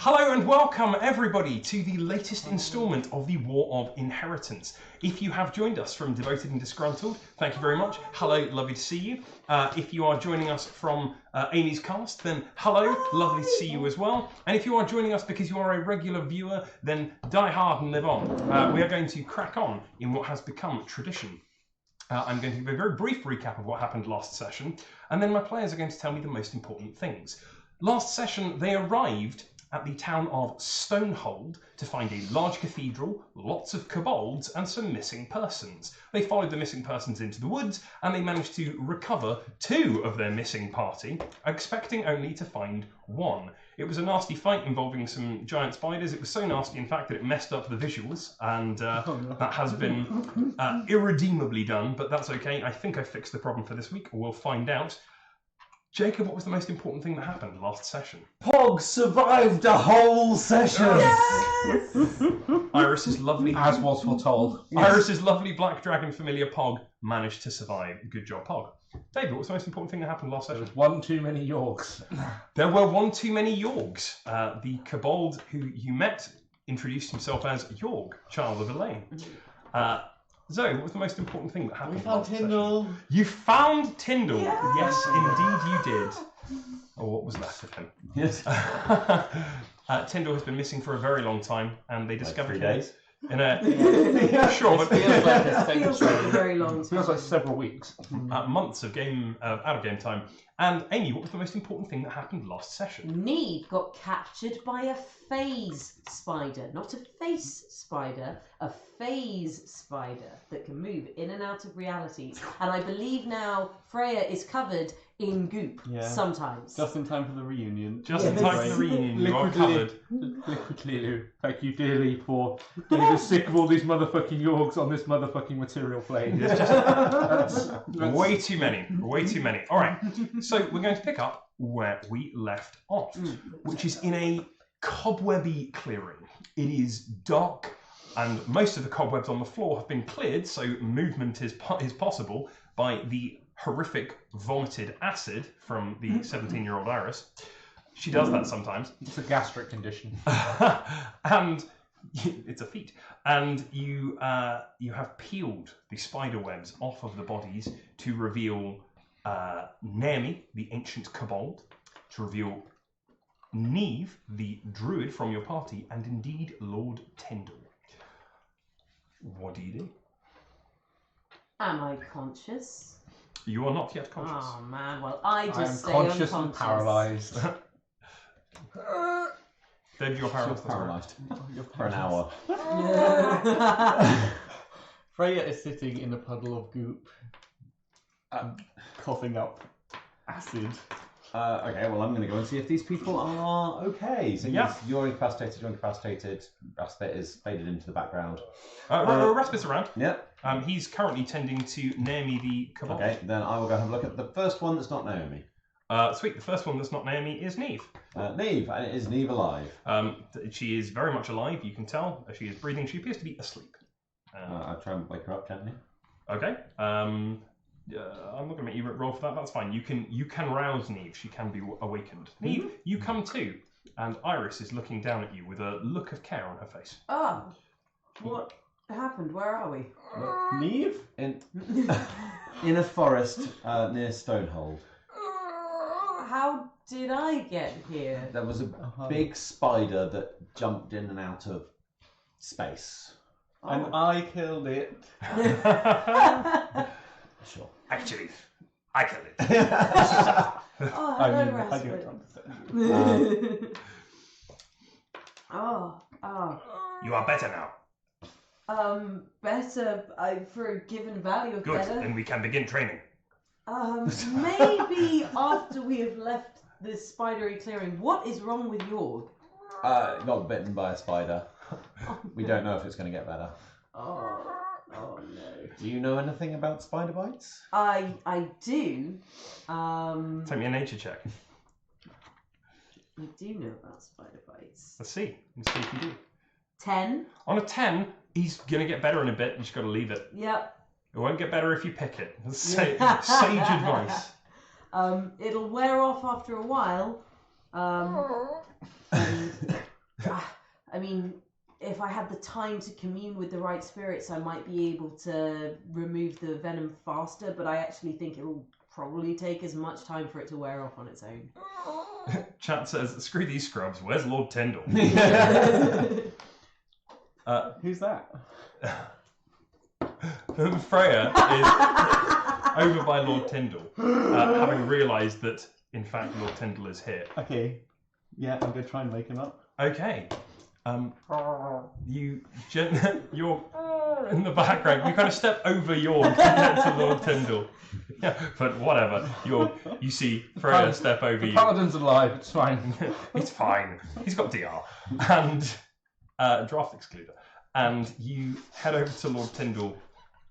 Hello and welcome everybody to the latest instalment of the War of Inheritance. If you have joined us from Devoted and Disgruntled, thank you very much. Hello, lovely to see you. If you are joining us from Amy's cast, then hello, lovely to see you as well. And if you are joining us because you are a regular viewer, then die hard and live on. We are going to crack on in what has become tradition. I'm going to give a very brief recap of what happened last session, and then my players are going to tell me the most important things. Last session, they arrived at the town of Stonehold to find a large cathedral, lots of kobolds, and some missing persons. They followed the missing persons into the woods, and they managed to recover 2 of their missing party, expecting only to find 1. It was a nasty fight involving some giant spiders. It was so nasty, in fact, that it messed up the visuals, and that has been irredeemably done, but that's okay. I think I fixed the problem for this week. We'll find out. Jacob, what was the most important thing that happened last session? Pog survived a whole session! Yes! Iris's lovely... As was foretold. Iris's lovely black dragon familiar Pog managed to survive. Good job, Pog. David, what was the most important thing that happened last session? There was one too many Yorks. There were one too many Yorgs. The kobold who you met introduced himself as Yorg, child of Elaine. Zoe, what was the most important thing that happened? We found Tyndall. You found Tyndall. Yeah. Yes, indeed you did. Or what was left of him? Yes. Tyndall has been missing for a very long time, and they discovered 3 days. In a sure, but Feels like It feels like a very long It feels time. like several weeks. months of game out of game time. And Amy, what was the most important thing that happened last session? Neve got captured by a phase spider. Not a face spider, a phase spider that can move in and out of realities. And I believe now Freya is covered in goop sometimes. Just in time for the reunion. Just in time for the reunion, you are covered. Liquid Lulu, thank you dearly for getting us sick of all these motherfucking Yorks on this motherfucking material plane. It's just way too many. Way too many. All right. So we're going to pick up where we left off, which is in a cobwebby clearing. It is dark, and most of the cobwebs on the floor have been cleared, so movement is possible by the horrific vomited acid from the 17-year-old Iris. She does that sometimes. It's a gastric condition. And it's a feat. And you have peeled the spider webs off of the bodies to reveal Naomi, the ancient kobold, to reveal Neve, the druid from your party, and indeed Lord Tyndall. What do you do? Am I conscious? You are not yet conscious. Oh man, well I just I am stay conscious unconscious. and paralysed. David, you're paralysed. Paralysed for an hour. Yeah. Freya is sitting in a puddle of goop, coughing up acid. Okay, well, I'm going to go and see if these people are okay. So Yeah. yes, you're incapacitated. Raspit is faded into the background. Raspit's around. Yep. He's currently tending to Naomi, the kobold. Okay, then I will go have a look at the first one that's not Naomi. Sweet. The first one that's not Naomi is Neve. Neve. And is Neve alive? She is very much alive. You can tell she is breathing. She appears to be asleep. I'll try and wake her up gently. Okay. I'm not going to make you roll for that. That's fine. You can rouse Neve. She can be awakened. Neve, you come too, and Iris is looking down at you with a look of care on her face. Oh, what happened? Where are we? Neve? In a forest near Stonehold. How did I get here? There was a big spider that jumped in and out of space. And I killed it. Sure. Actually, I killed it. Oh, I hello, mean, I Raspberry. don't understand. Oh. You are better now. Better. For a given value of Good. better. Then we can begin training. Maybe after we have left this spidery clearing. What is wrong with Yorg? Got bitten by a spider. We don't know if it's going to get better. Oh no. Do you know anything about spider bites? I do. Take me a nature check. I do know about spider bites. Let's see. Let's see if you do. 10. On a 10, he's going to get better in a bit. You just got to leave it. Yep. It won't get better if you pick it. Sage advice. It'll wear off after a while. And if I had the time to commune with the right spirits, I might be able to remove the venom faster, but I actually think it will probably take as much time for it to wear off on its own. Chat says, screw these scrubs, where's Lord Tyndall? Who's that? Freya is over by Lord Tyndall, having realised that, in fact, Lord Tyndall is here. Okay. Yeah, I'm going to try and wake him up. Okay. You're in the background. You kind of step over York to get to Lord Tyndall. Yeah, but whatever. You see Freya step over you. Paladin's alive, it's fine. It's fine. He's got DR. And draft excluder. And you head over to Lord Tyndall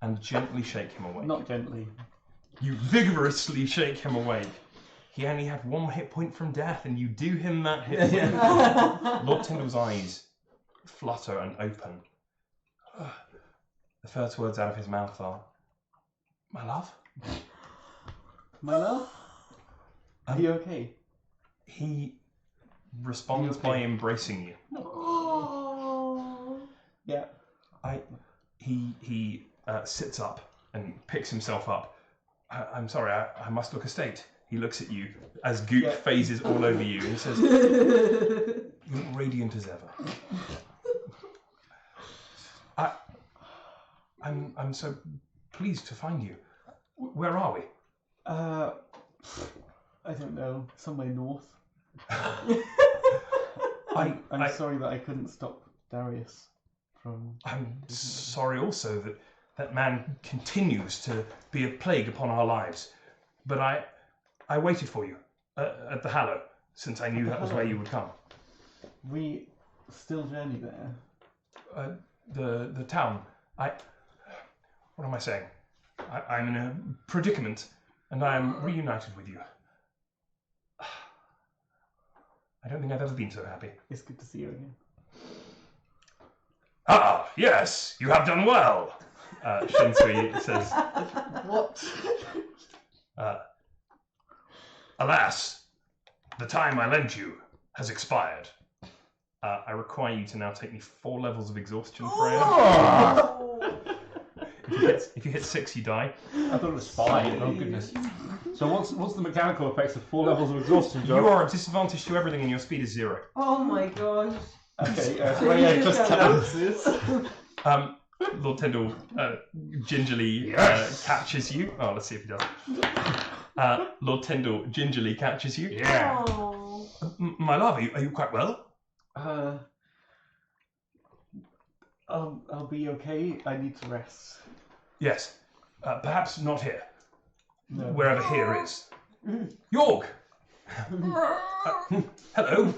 and gently shake him awake. Not gently. You vigorously shake him awake. He only had 1 hit point from death, and you do him that hit point. Lord Tyndall's eyes flutter and open. The first words out of his mouth are, "My love." My love? Are you okay? He responds by embracing you. Oh. Yeah. He sits up and picks himself up. I'm sorry, I must look a state. He looks at you as goop phases all over you and says, "You look radiant as ever." I'm so pleased to find you. Where are we? I don't know. Somewhere north. I'm sorry that I couldn't stop Darius from... I'm sorry also that man continues to be a plague upon our lives. But I waited for you at the Hallow, since I knew that was where you would come. We still journey there. The town. What am I saying? I'm in a predicament, and I am reunited with you. I don't think I've ever been so happy. It's good to see you again. Ah, yes, you have done well, Shinsui says. What? Alas, the time I lent you has expired. I require you to now take me 4 levels of exhaustion, Freya. Oh! If you hit 6, you die. I thought it was 5. Oh, goodness. So what's the mechanical effects of 4 levels of exhaustion, Joe? You are at disadvantage to everything and your speed is 0. Oh my gosh. Okay, Freya just collapses. Lord Tyndall gingerly catches you. Oh, let's see if he does. Lord Tyndall gingerly catches you. Yeah. Oh. My love, are you quite well? I'll be okay. I need to rest. Yes. Perhaps not here. No. Wherever here is. York! Hello.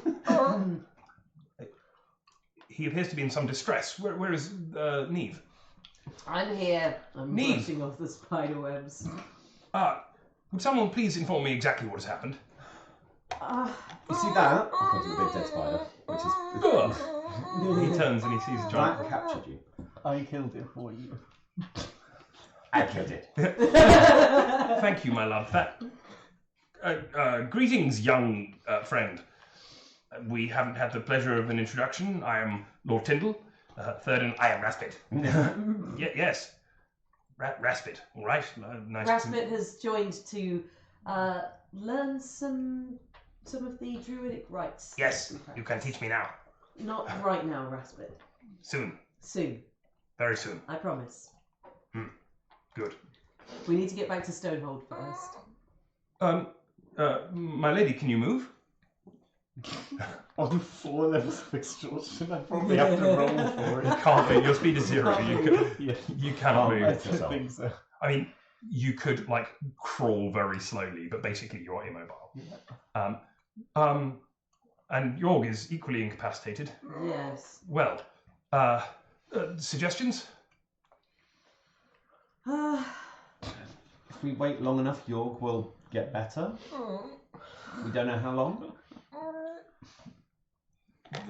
He appears to be in some distress. Where is Neve? I'm here. I'm Neve. brushing off the spider webs. Would someone please inform me exactly what has happened? You see that? I pointed to the big dead spider, which is... He turns and he sees a giant. That captured you. I killed it for you. I killed it. Thank you, my love. Greetings, young friend. We haven't had the pleasure of an introduction. I am Lord Tyndall. Third, and I am Raspit. Yes. Raspit, all right. Nice. Raspit has joined to learn some of the druidic rites. Yes, you can teach me now. Not right now, Raspit. Soon. Soon. Very soon. I promise. Good. We need to get back to Stonehold first. My lady, can you move? On 4 levels of exhaustion, I probably have to roll for You it. can't move. Your speed is 0. You cannot I move. don't think so. I mean, you could crawl very slowly, but basically you are immobile. Yeah. And Jorg is equally incapacitated. Yes. Well, suggestions? If we wait long enough, York will get better. We don't know how long.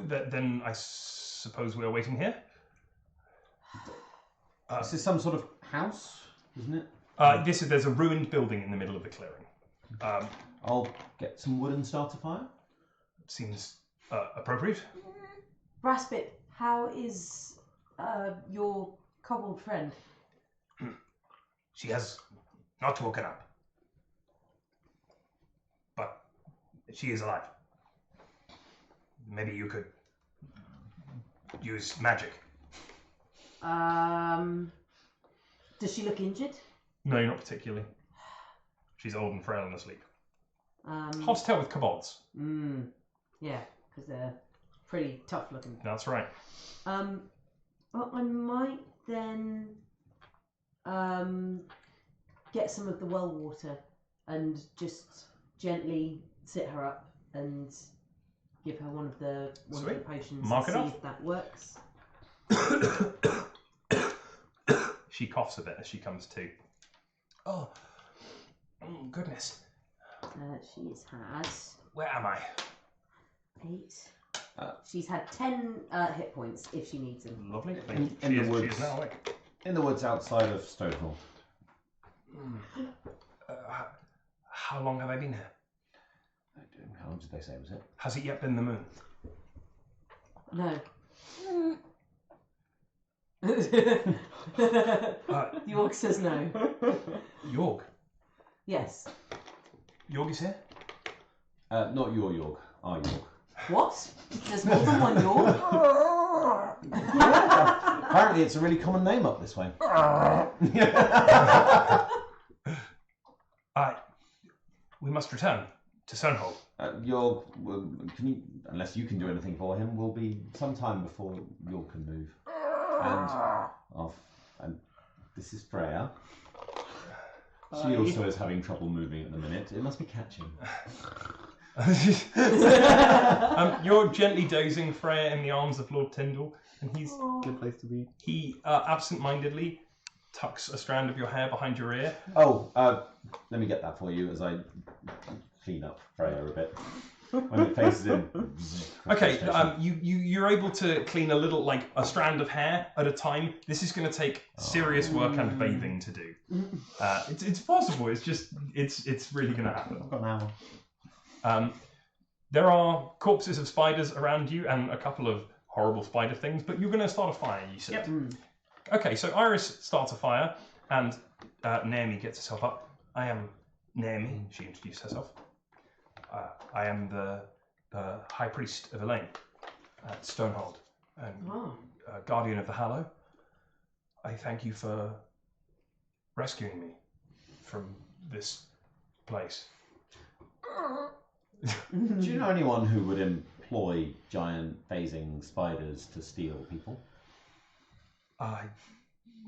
Then I suppose we are waiting here. This is some sort of house, isn't it? There's a ruined building in the middle of the clearing. I'll get some wood and start a fire. Seems appropriate. Raspit, How is your kobold friend? She has not woken up. But she is alive. Maybe you could use magic. Does she look injured? No, not particularly. She's old and frail and asleep. Hard to tell with kobolds. Yeah, because they're pretty tough looking. That's right. Well, I might then get some of the well water and just gently sit her up and give her one of the potions Mark and it see off. if that works. She coughs a bit as she comes to. Oh, goodness. She's had Where am I? 8. She's had 10 hit points if she needs them. Lovely. In- Thank you. in the She woods. is now awake. In the woods outside of Stonehall. How long have I been here? How long did they say, was it? Has it yet been the moon? No. York says no. York? Yes. York is here? Not your York, our York. What? There's more than one York? Apparently it's a really common name up this way. We must return to Stonehall. York, can you, unless you can do anything for him, will be some time before York can move. And this is Freya. She also is having trouble moving at the minute. It must be catching. You're gently dozing Freya in the arms of Lord Tyndall, and he's Good place to be. he absent-mindedly tucks a strand of your hair behind your ear. Oh, let me get that for you as I clean up Freya a bit. When it faces in. Okay, you're able to clean a little, like a strand of hair at a time. This is going to take serious work and bathing to do. It's possible. It's just it's really going to happen. I've got an hour. There are corpses of spiders around you and a couple of horrible spider things, but you're going to start a fire, you said. Yep. Okay, so Iris starts a fire, and Naomi gets herself up. I am Naomi, she introduced herself. I am the High Priest of Elaine at Stonehold, and Guardian of the Hallow. I thank you for rescuing me from this place. Do you know anyone who would employ giant phasing spiders to steal people?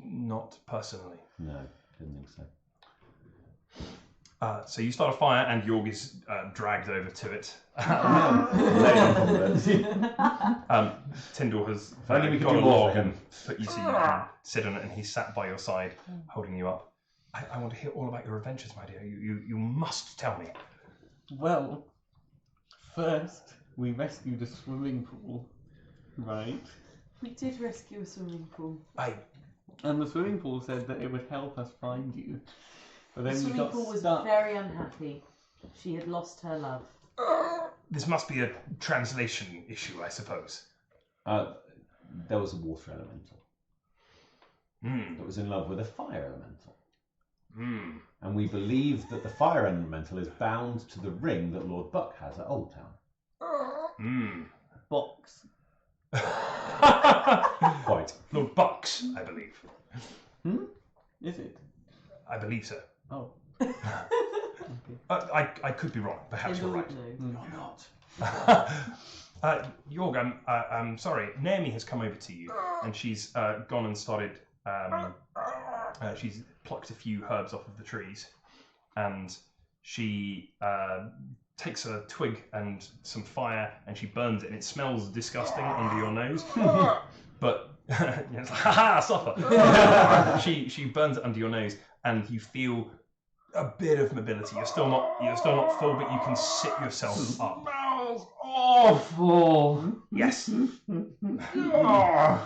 Not personally. No, didn't think so. So you start a fire, and Jorg is dragged over to it. Tyndall has only we could got do a more log for him. and put you so you can sit on it, and he's sat by your side, holding you up. I want to hear all about your adventures, my dear. You must tell me. Well, first we rescued a swimming pool, right? We did rescue a swimming pool. And the swimming pool said that it would help us find you. But then The we swimming got pool was stuck. very unhappy. She had lost her love. This must be a translation issue, I suppose. There was a water elemental that was in love with a fire elemental. And we believe that the fire elemental is bound to the ring that Lord Buck has at Old Town. Box. Quite. Lord Bucks, I believe. Is it? I believe so. Oh. I could be wrong. Perhaps you're right. No. You're not. Jorg, I'm sorry. Naomi has come over to you, and she's gone and started. She's plucked a few herbs off of the trees, and she takes a twig and some fire, and she burns it, and it smells disgusting under your nose. But it's like, ha, suffer. She burns it under your nose, and you feel a bit of mobility. You're still not full, but you can sit yourself up. Smells awful. Yes. That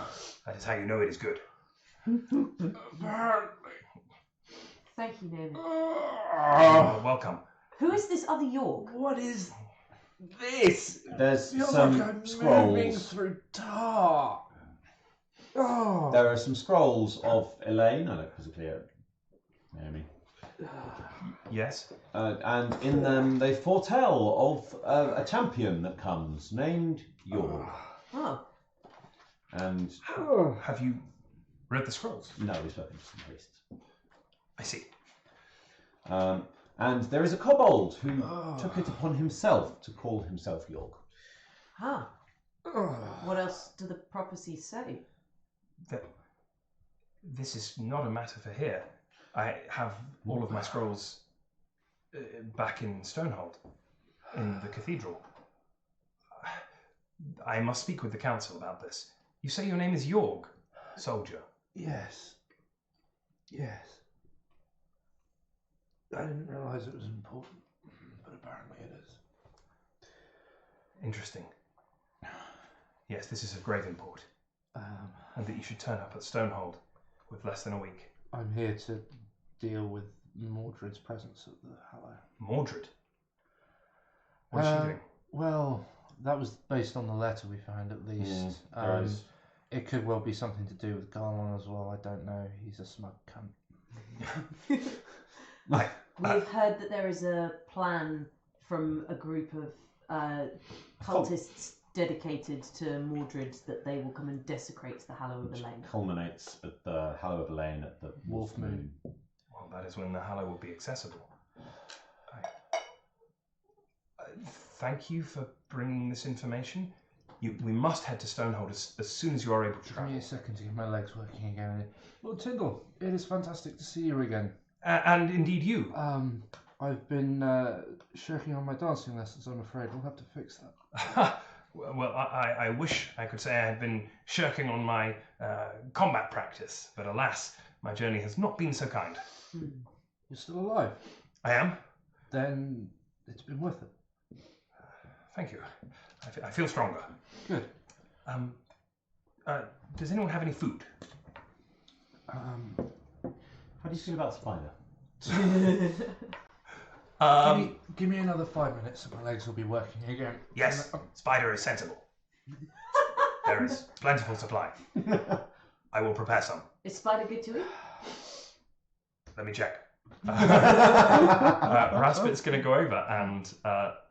is how you know it is good. Thank you, Naomi. You're welcome. Who is this other York? What is this? There's Feels some like I'm moving scrolls. through tar. Oh. There are some scrolls of Elaine. I look quizzically at Naomi. Yes. And in them they foretell of a champion that comes named Yorg. Oh. And Have you read the scrolls? no, we've spoken to some priests. I see. And there is a kobold who took it upon himself to call himself Yorg. Ah. What else do the prophecies say? That this is not a matter for here. I have all of my scrolls back in Stonehold, in the cathedral. I must speak with the council about this. You say your name is Yorg, soldier. Yes. Yes. I didn't realise it was important, but apparently it is. Interesting. Yes, this is of great import. And that you should turn up at Stonehold with less than a week. I'm here to deal with Mordred's presence at the Hallow. Mordred? What is she doing? Well, that was based on the letter we found, at least. There is. It could well be something to do with Garlon as well. I don't know. He's a smug cunt. We've heard that there is a plan from a group of cultists dedicated to Mordred that they will come and desecrate the Hallow of Elaine. Culminates at the Hallow of Elaine at the Wolf Moon. Well, that is when the Hallow will be accessible. Thank you for bringing this information. We must head to Stonehold as soon as you are able to Give travel. me a second to get my legs working again. Lord Tyndall, it is fantastic to see you again. And indeed you. I've been shirking on my dancing lessons, I'm afraid. We'll have to fix that. Well, I wish I could say I had been shirking on my combat practice, but alas, my journey has not been so kind. You're still alive? I am? Then it's been worth it. Thank you. I feel stronger. Good. Does anyone have any food? How do you feel about Spider? Give me another 5 minutes and my legs will be working again. Yes, Spider is sensible. There is plentiful supply. I will prepare some. Is Spider good to eat? Let me check. Raspit's going to go over and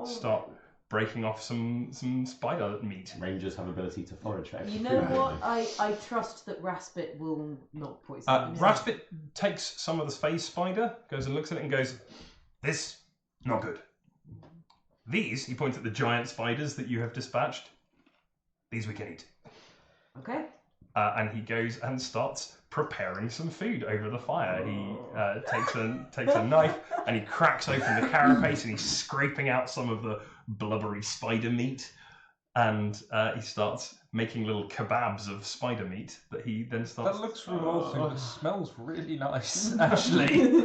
start breaking off some spider meat. Rangers have ability to forage for extra You know food, what? don't I trust that Raspit will not poison himself. Raspit takes some of the phase spider, goes and looks at it and goes, "This, not good. These," he points at the giant spiders that you have dispatched, "these we can eat." Okay. And he goes and starts preparing some food over the fire. He takes a knife and he cracks open the carapace and he's scraping out some of the blubbery spider meat. And he starts making little kebabs of spider meat that he then starts... That looks revolting, but smells really nice, actually.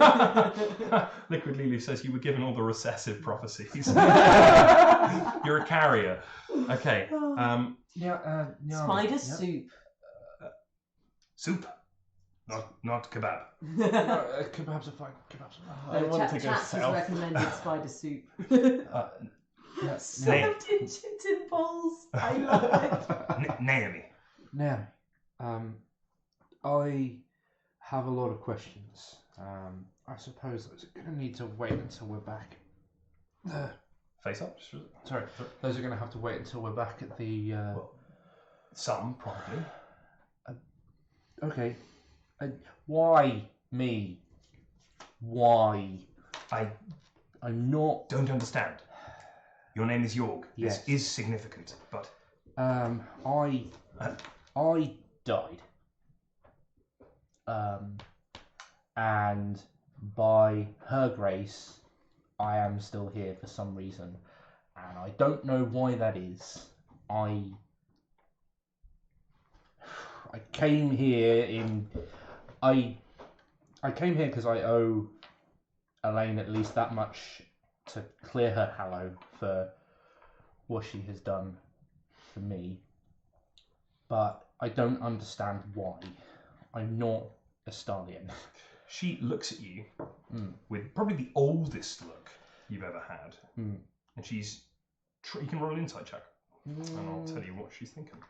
Liquid Lulu says you were given all the recessive prophecies. You're a carrier. Okay. Spider soup. Soup, not kebab. Kebabs are fine. Kebabs are fine. Chats has recommended spider soup. Yes. Served in chitin balls. I love it. Naomi. Now, I have a lot of questions. I suppose those are going to need to wait until we're back. Face up? Sorry, those are going to have to wait until we're back at the... Some, probably. Okay. Why me? Why? I'm not... Don't understand. Your name is Yorg. Yes. This is significant, but... I died. And by her grace, I am still here for some reason. And I don't know why that is. I came here I came here because I owe Elaine at least that much to clear her Hallow for what she has done for me. But I don't understand why. I'm not a Stalian. She looks at you with probably the oldest look you've ever had. And she's... you can roll an insight check. And I'll tell you what she's thinking.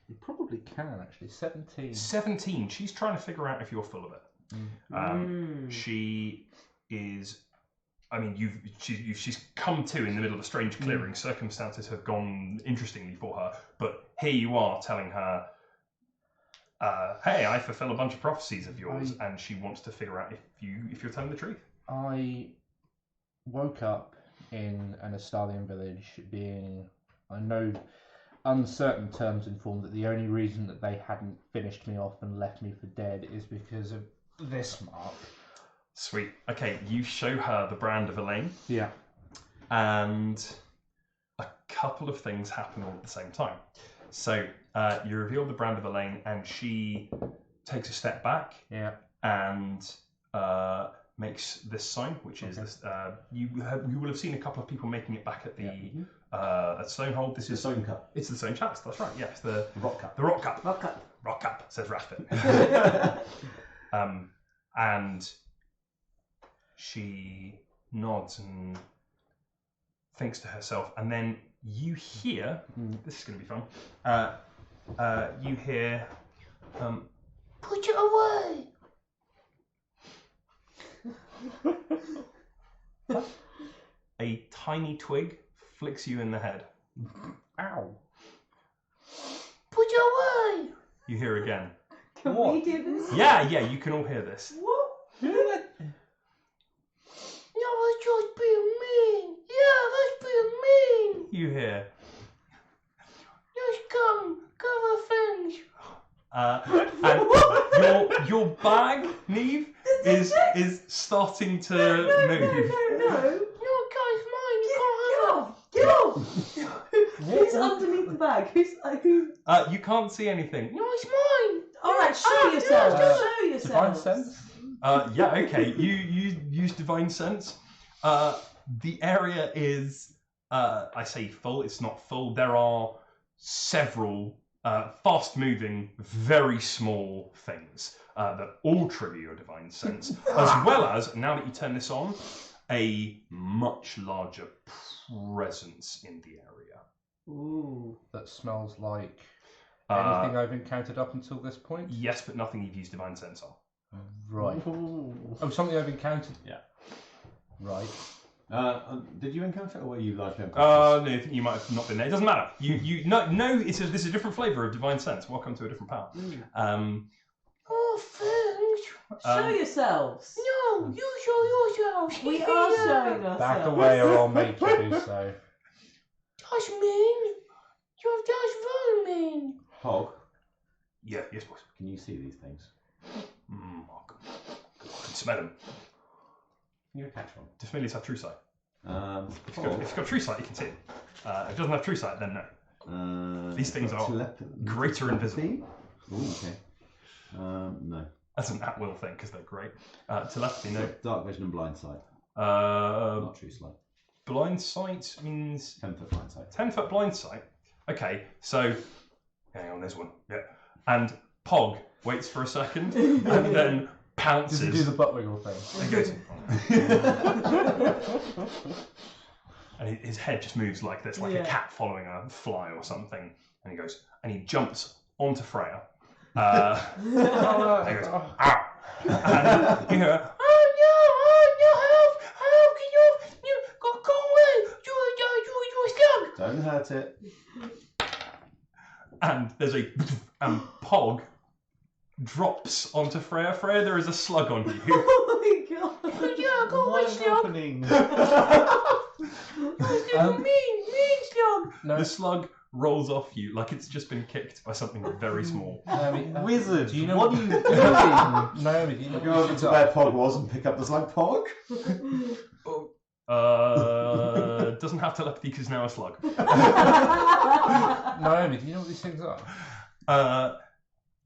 You probably can actually. 17. 17. She's trying to figure out if you're full of it. She is. I mean, she's come to in the middle of a strange clearing. Circumstances have gone interestingly for her, but here you are telling her, "Hey, I fulfill a bunch of prophecies of yours," and she wants to figure out if you're telling the truth. I woke up in an Astalian village, being, I know, uncertain terms informed that the only reason that they hadn't finished me off and left me for dead is because of this mark. Sweet. Okay, you show her the brand of Elaine. Yeah. And a couple of things happen all at the same time. So you reveal the brand of Elaine, and she takes a step back. Yeah. And makes this sign, which is this. You will have seen a couple of people making it back at the at Stonehold. This is the Stone Cup. It's the Stone Chalice. That's right. Yes, the Rock Cup. The Rock Cup. Rock Cup. Rock Cup, says Raspin. And she nods and thinks to herself, and then you hear. This is going to be fun. You hear. Put it away. A tiny twig flicks you in the head. Ow. Put it away. You hear again. Can we do this? Yeah, you can all hear this. What? No, that's just being mean. Yeah, that's being mean. You hear. Just cover things. And your bag, Neve, is starting to move. No. Your guy's mine. You can't have it. Get off! Who's underneath the bag? Who's? You can't see anything. No, it's mine. All right, show yourself. Show Divine yourself. sense? Yeah, okay. You use divine sense. The area is, I say full. It's not full. There are several fast-moving, very small things that all trigger your divine sense, as well as, now that you turn this on, a much larger presence in the area. Ooh. That smells like anything I've encountered up until this point? Yes, but nothing you've used divine sense on. Right. Ooh. Oh, something I've encountered? Yeah. Right. Did you encounter it, or were you largely No, unconscious? I think you might have not been there. It doesn't matter. No. This is a different flavour of divine sense. Welcome to a different power. Oh, thanks. Show yourselves. No, you show yourselves. We are showing ourselves. Back away or I'll make you do so. That's mean. That's very mean. Hog, Yeah, yes, boss. can you see these things? I can smell them. Can you catch one? Do familiars have true sight? If Hog, it's got true sight, you can see it. If it doesn't have true sight, then no. These things are greater invisible. Ooh, okay. No. That's an at-will thing, because they're great. Telepathy, no. Dark vision and blind sight. Not Not true sight. blind sight means 10-foot blind sight. 10-foot blind sight. Okay, so hang on, there's one. Yeah, and Pog waits for a second and then pounces. Does he do the butt wiggle thing? And goes, and his head just moves like this, like a cat following a fly or something. And he goes, and he jumps onto Freya. And he goes, ow! And you hear, oh no, help, you go away, you're a slug. Don't hurt it. And there's and Pog drops onto Freya. Freya, there is a slug on you. Oh my god. Yeah, go away, What is slug. happening? Mean slug. No. The slug rolls off you like it's just been kicked by something very small. Naomi, Wizard, do you know what are you doing? Naomi, do you know Go over to where Pog was and pick up the slug. Pog? Doesn't have telepathy because now a slug. Naomi, do you know what these things are?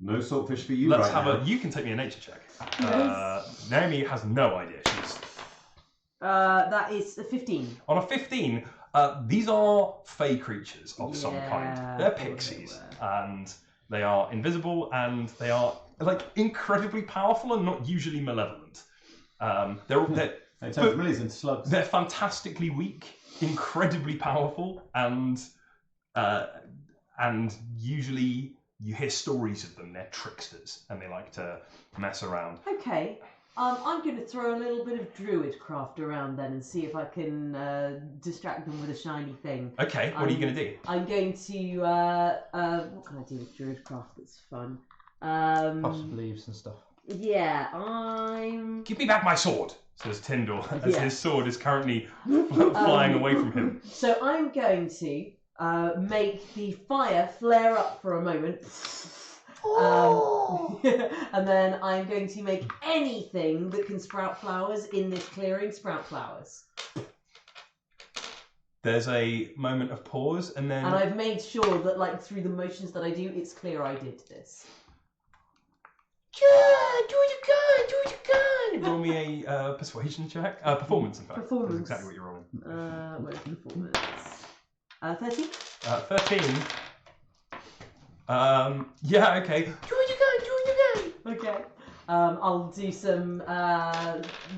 No saltfish for you Let's right have now. you can take me a nature check. Yes. Naomi has no idea. She's That is a 15. on a 15. These are fey creatures of some kind. Yeah, They're thought they pixies, were. and they are invisible, and they are like incredibly powerful and not usually malevolent. They're They turn familiars into slugs. they're fantastically weak, incredibly powerful, and usually you hear stories of them. They're tricksters, and they like to mess around. Okay. I'm going to throw a little bit of druid craft around then and see if I can distract them with a shiny thing. Okay, what are you going to do? I'm going to what can I do with druid craft that's fun? Puffs of leaves and stuff. Yeah, I'm. Give me back my sword, says Tyndall, as his sword is currently flying away from him. So I'm going to make the fire flare up for a moment. And then I'm going to make anything that can sprout flowers in this clearing sprout flowers. There's a moment of pause, and then... And I've made sure that, like, through the motions that I do, it's clear I did this. Yeah, do it again! Roll me a persuasion check. Performance, in fact. Performance. That's exactly what you're rolling. Where's performance? 13? 13. Yeah, okay. Do it again! Okay. I'll do some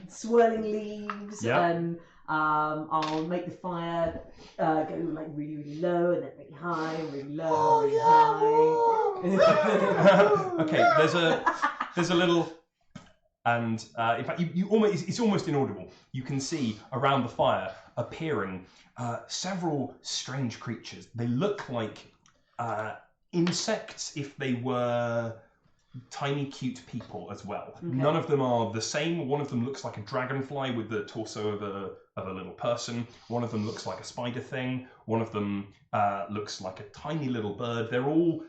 swirling leaves and I'll make the fire go like really, really low and then really high and really low and really high. Okay, there's a little, and in fact, you almost it's almost inaudible. You can see around the fire appearing several strange creatures. They look like insects if they were tiny, cute people as well. Okay. None of them are the same. One of them looks like a dragonfly with the torso of a little person. One of them looks like a spider thing. One of them looks like a tiny little bird. They're all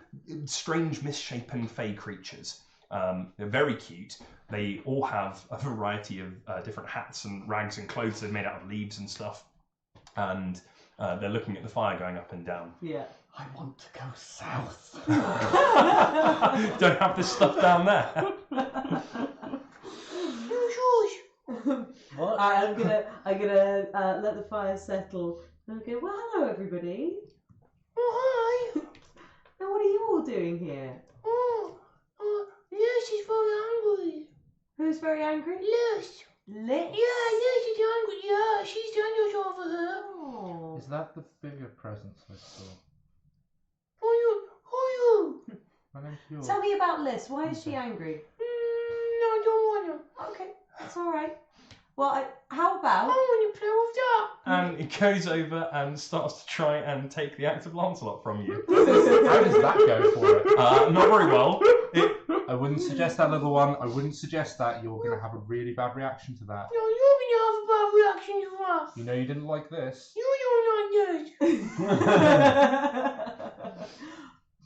strange, misshapen, fey creatures. They're very cute. They all have a variety of different hats and rags and clothes they're made out of leaves and stuff. And they're looking at the fire going up and down. Yeah. I want to go south. Don't have this stuff down there. What? I'm gonna let the fire settle. And I'll go, well, hello, everybody. Oh, hi. Now, what are you all doing here? Liz is very angry. Who's very angry? Liz. Liz? Yeah, Liz is angry. Yeah, she's done us over her. Oh. Is that the bigger presence I saw? Who are you? My name's yours. Tell me about Liz. Why is she angry? No, I don't want to. Okay, that's all right. Well, how about... I want to play with that. And it goes over and starts to try and take the axe of Lancelot from you. How does that go for it? Not very well. I wouldn't suggest that, little one. I wouldn't suggest that. You're going to have a really bad reaction to that. No, you're going to have a bad reaction to us. You know you didn't like this. You don't like this.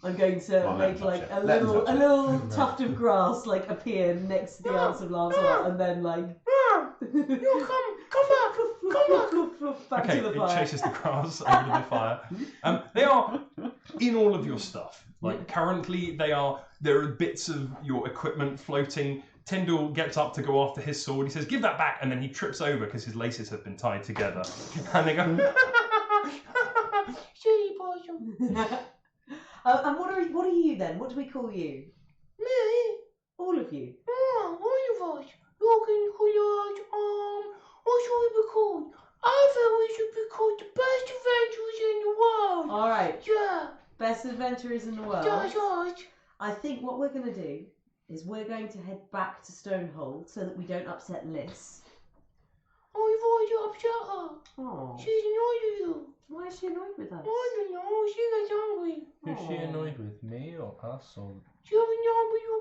I'm going to make like a little tuft of grass like appear next to the axe of Lancelot and then like... You come back. Back to the It fire. chases the grass over to the fire. They are in all of your stuff. Like currently, there are bits of your equipment floating. Tyndall gets up to go after his sword. He says, "Give that back," and then he trips over because his laces have been tied together. And they go, Silly possum. And what are you then? What do we call you? Me? All of you. Oh, all of us. Looking colored, what should we be called? I thought we should be called the best adventurers in the world. All right. Yeah. Best adventurers in the world. That's us. I think what we're going to do is we're going to head back to Stonehold so that we don't upset Liz. Oh, you've already upset her. Oh. She's annoyed with you. Why is she annoyed with us? I don't know. She gets angry. Who's she annoyed with? Me or us? Or... She was annoyed with you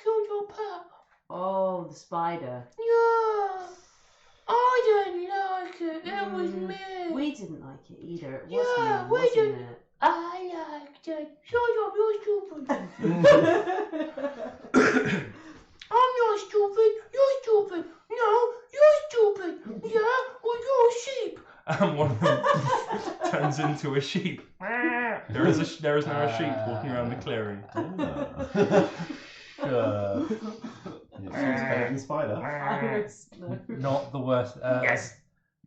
killed your pet. Oh, the spider. Yeah. I didn't like it. It was me. We didn't like it either. It was Yeah, me, we wasn't didn't. it? I liked it. Shut up, you're stupid. I'm not stupid. You're stupid. No, you're stupid. Yeah, well, you're a sheep. and one of them turns into a sheep. There is now a sheep walking around the clearing. Sure. It's better than spider. Iris, no. Not the worst. Yes.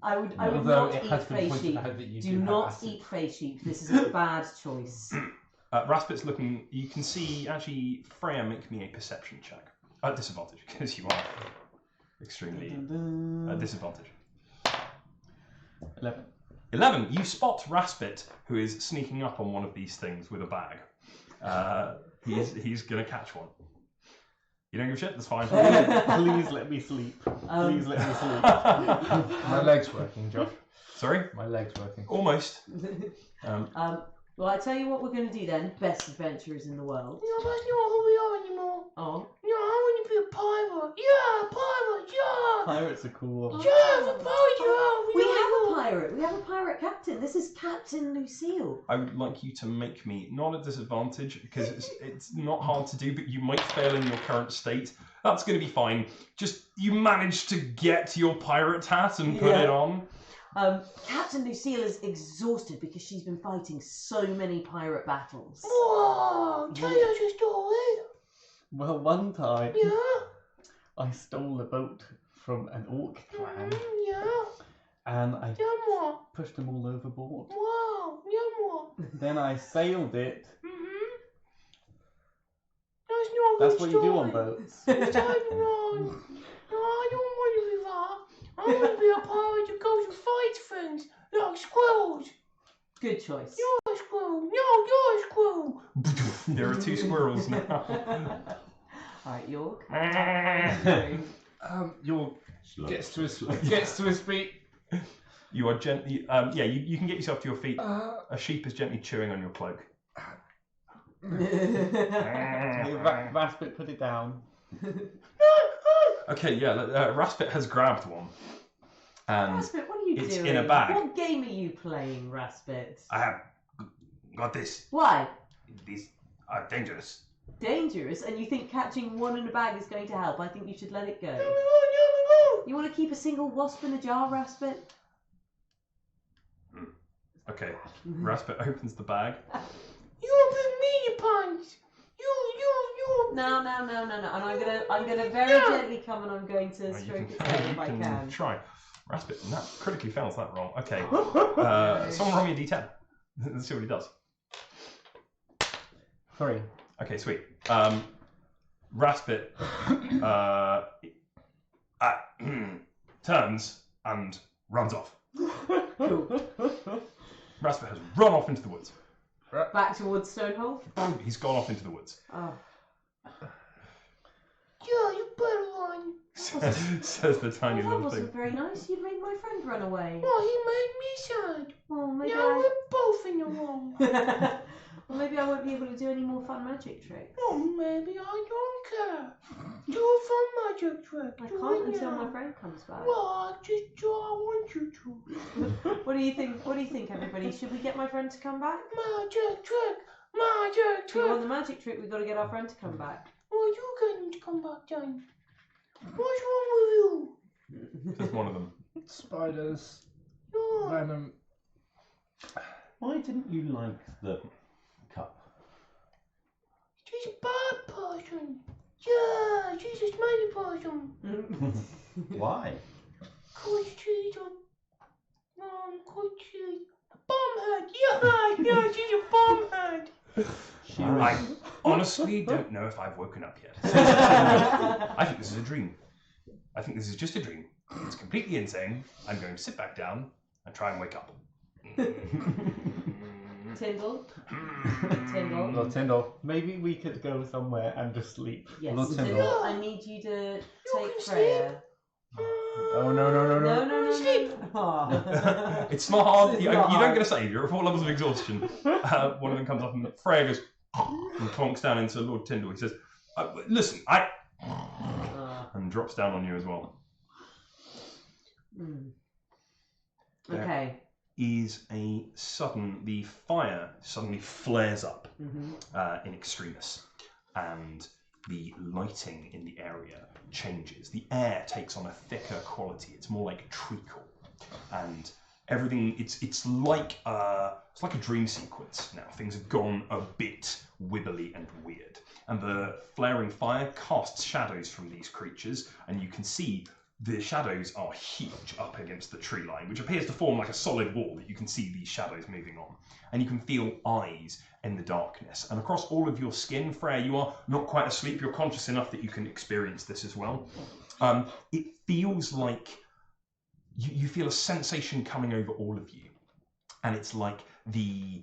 I would Although not it eat has been fey pointed sheep. out that you Do do have not acid. eat fey sheep. This is a bad choice. Raspit's looking. You can see actually. Freya, make me a perception check at disadvantage because you are extremely at disadvantage. 11. 11. You spot Raspit, who is sneaking up on one of these things with a bag. He's gonna catch one. You don't give a shit? That's fine. Please let me sleep. Please let me sleep. My leg's working, Josh. Sorry? My leg's working. Almost. Well, I tell you what we're going to do then. Best adventurers in the world. No, that's not who we are anymore. Oh. No, I want to be a pirate. Yeah, pirate, yeah. Pirates are cool. Yeah, the pirate, yeah. We have a pirate. We have a pirate captain. This is Captain Lucille. I would like you to make me not a disadvantage because it's not hard to do, but you might fail in your current state. That's going to be fine. Just you manage to get your pirate hat and put it on. Captain Lucille is exhausted because she's been fighting so many pirate battles. Whoa, tell us a story. Well, one time Yeah. I stole a boat from an orc clan Yeah. and I Then what? pushed them all overboard. Wow. Then what? Then I sailed it. That's not a That's good what story. you do on boats. No, I don't want to be that. I want to be a pirate who goes and fights things like squirrels. Good choice. You're a squirrel. No, you're a squirrel. There are 2 squirrels now. Alright, York. York gets to his feet. You are gently. You can get yourself to your feet. A sheep is gently chewing on your cloak. Hey, Raspit, put it down. Okay, Raspit has grabbed one. And Raspit, what are you it's doing? in a bag. What game are you playing, Raspit? I have got this. Why? These are dangerous. Dangerous, and you think catching one in a bag is going to help? I think you should let it go. You want to keep a single wasp in a jar, Raspit? Okay, Raspit opens the bag. You're a bit mean, pants. You. No. And I'm gonna very gently come and I'm going to stroke its head if I can. Try. Raspit, that critically fails that roll. Okay. Someone roll me a d10. Let's see what he does. 3. Okay, sweet. Raspit turns and runs off. Cool. Raspit has run off into the woods. Back towards Stonehole? He's gone off into the woods. Oh. Yeah, you better run. Says the tiny That little wasn't thing. very nice. You made my friend run away. Well, he made me sad. Well, maybe Now we're both in the wrong. Well, maybe I won't be able to do any more fun magic tricks. Oh, maybe I don't care. Do a fun magic trick. I Do can't it until now. my friend comes back. Well, I want you to. What do you think? What do you think, everybody? Should we get my friend to come back? Magic trick. Magic If we want trick. the magic trick, we've got to get our friend to come back. Well, you get him to come back then. What's wrong with you? Just one of them. Spiders. No. Venom. Why didn't you like the cup? She's a bad person. Yeah, she's a smelly person. Why? Cause she's a bombhead. Yeah, she's a bombhead. I honestly don't know if I've woken up yet. I think this is a dream. I think this is just a dream. It's completely insane. I'm going to sit back down and try and wake up. Tyndall? Lord Tyndall, maybe we could go somewhere and just sleep. Yes. Lord Tyndall, Tyndall. I need you to take can Freya. Oh, no. No. Sleep. Oh. It's not hard. It's You not don't hard. get a save. You're at 4 levels of exhaustion. One of them comes up and Freya goes and plonks down into Lord Tyndall. He says, "Listen, and drops down on you as well." Okay. Is the fire suddenly flares up in extremis, and the lighting in the area changes. The air takes on a thicker quality. It's more like treacle, and everything. It's like a dream sequence now. Things have gone a bit wibbly and weird, and the flaring fire casts shadows from these creatures, and you can see. The shadows are huge up against the tree line, which appears to form like a solid wall that you can see these shadows moving on. And you can feel eyes in the darkness. And across all of your skin, Freya, you are not quite asleep. You're conscious enough that you can experience this as well. It feels like you feel a sensation coming over all of you. And it's like the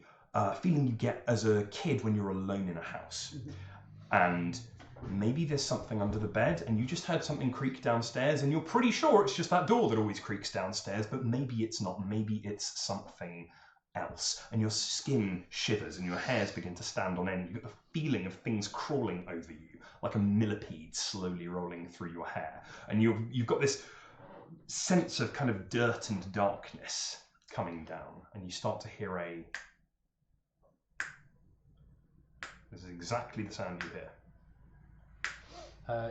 feeling you get as a kid when you're alone in a house. And maybe there's something under the bed and you just heard something creak downstairs and you're pretty sure it's just that door that always creaks downstairs, but maybe it's not. Maybe it's something else. And your skin shivers and your hairs begin to stand on end. You get the feeling of things crawling over you, like a millipede slowly rolling through your hair. And you've got this sense of kind of dirt and darkness coming down, and you start to hear this is exactly the sound you hear.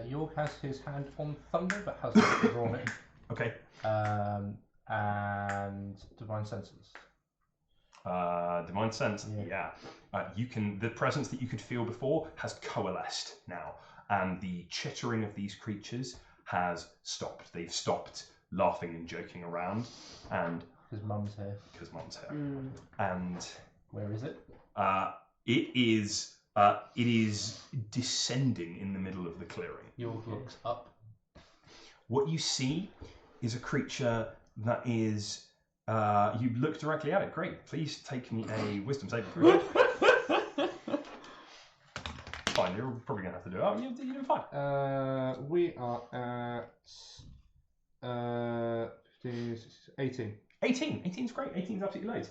York has his hand on thunder, but has not drawn it. Okay. And divine senses. Divine sense, yeah. You can. The presence that you could feel before has coalesced now, and the chittering of these creatures has stopped. They've stopped laughing and joking around, and because Mum's here. And where is it? It is descending in the middle of the clearing. York looks up. What you see is a creature that is. You look directly at it. Great. Please take me a wisdom saving throw. Fine. You're probably gonna have to do it. Oh, you're doing fine. We are at 18. 18. 18's great. 18's absolutely loads.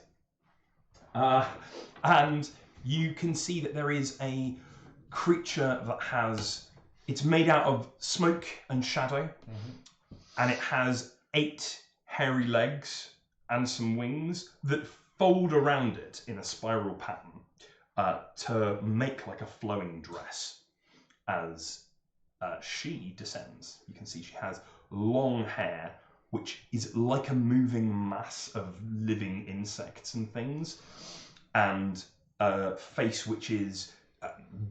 And you can see that there is a creature that has. It's made out of smoke and shadow, and it has 8 hairy legs and some wings that fold around it in a spiral pattern to make like a flowing dress as she descends. You can see she has long hair, which is like a moving mass of living insects and things, and a face which is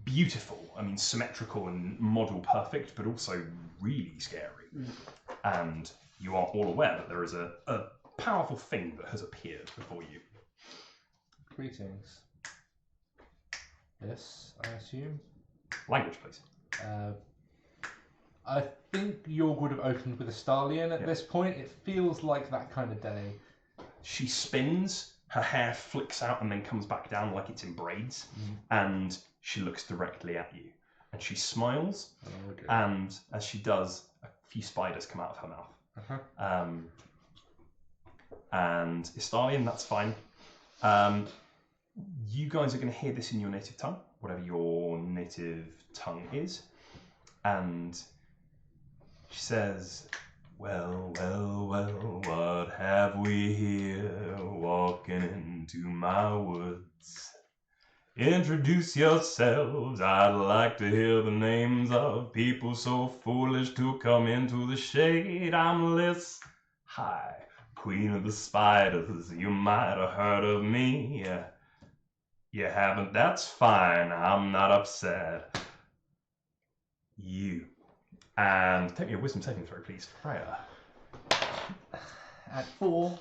beautiful. I mean, symmetrical and model perfect, but also really scary. And you are all aware that there is a powerful thing that has appeared before you. Greetings. Yes, I assume. Language, please. I think Yorg would have opened with a stallion at this point. It feels like that kind of day. She spins, her hair flicks out and then comes back down like it's in braids, and she looks directly at you. And she smiles, and as she does, a few spiders come out of her mouth. And Istalian, that's fine. You guys are going to hear this in your native tongue, whatever your native tongue is. And she says, well, what have we here walking into my woods? Introduce yourselves, I'd like to hear the names of people so foolish to come into the shade. I'm Liz. Hi. Queen of the spiders, you might have heard of me. You haven't, that's fine, I'm not upset. You. And take me a wisdom saving throw, please, Freya. At 4.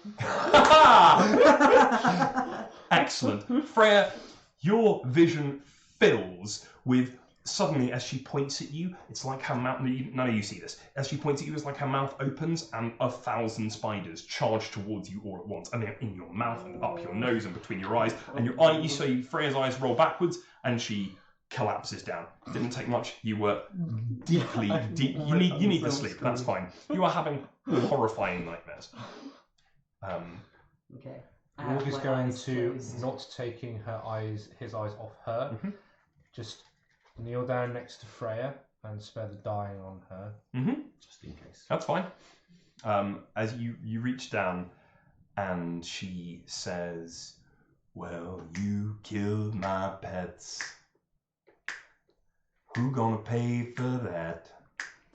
Excellent. Freya, your vision fills with. Suddenly, as she points at you, it's like her mouth. None of you see this. As she points at you, it's like her mouth opens and 1,000 spiders charge towards you all at once, and they're in your mouth and up your nose and between your eyes. And your eye, you see Freya's eyes roll backwards, and she collapses down. Didn't take much. You were deeply. You need the sleep. That's fine. You are having horrifying nightmares. Okay. Yorg is going to, not taking his eyes off her, just kneel down next to Freya and spare the dying on her, just in case. That's fine. As you reach down, and she says, well, you killed my pets. Who gonna pay for that?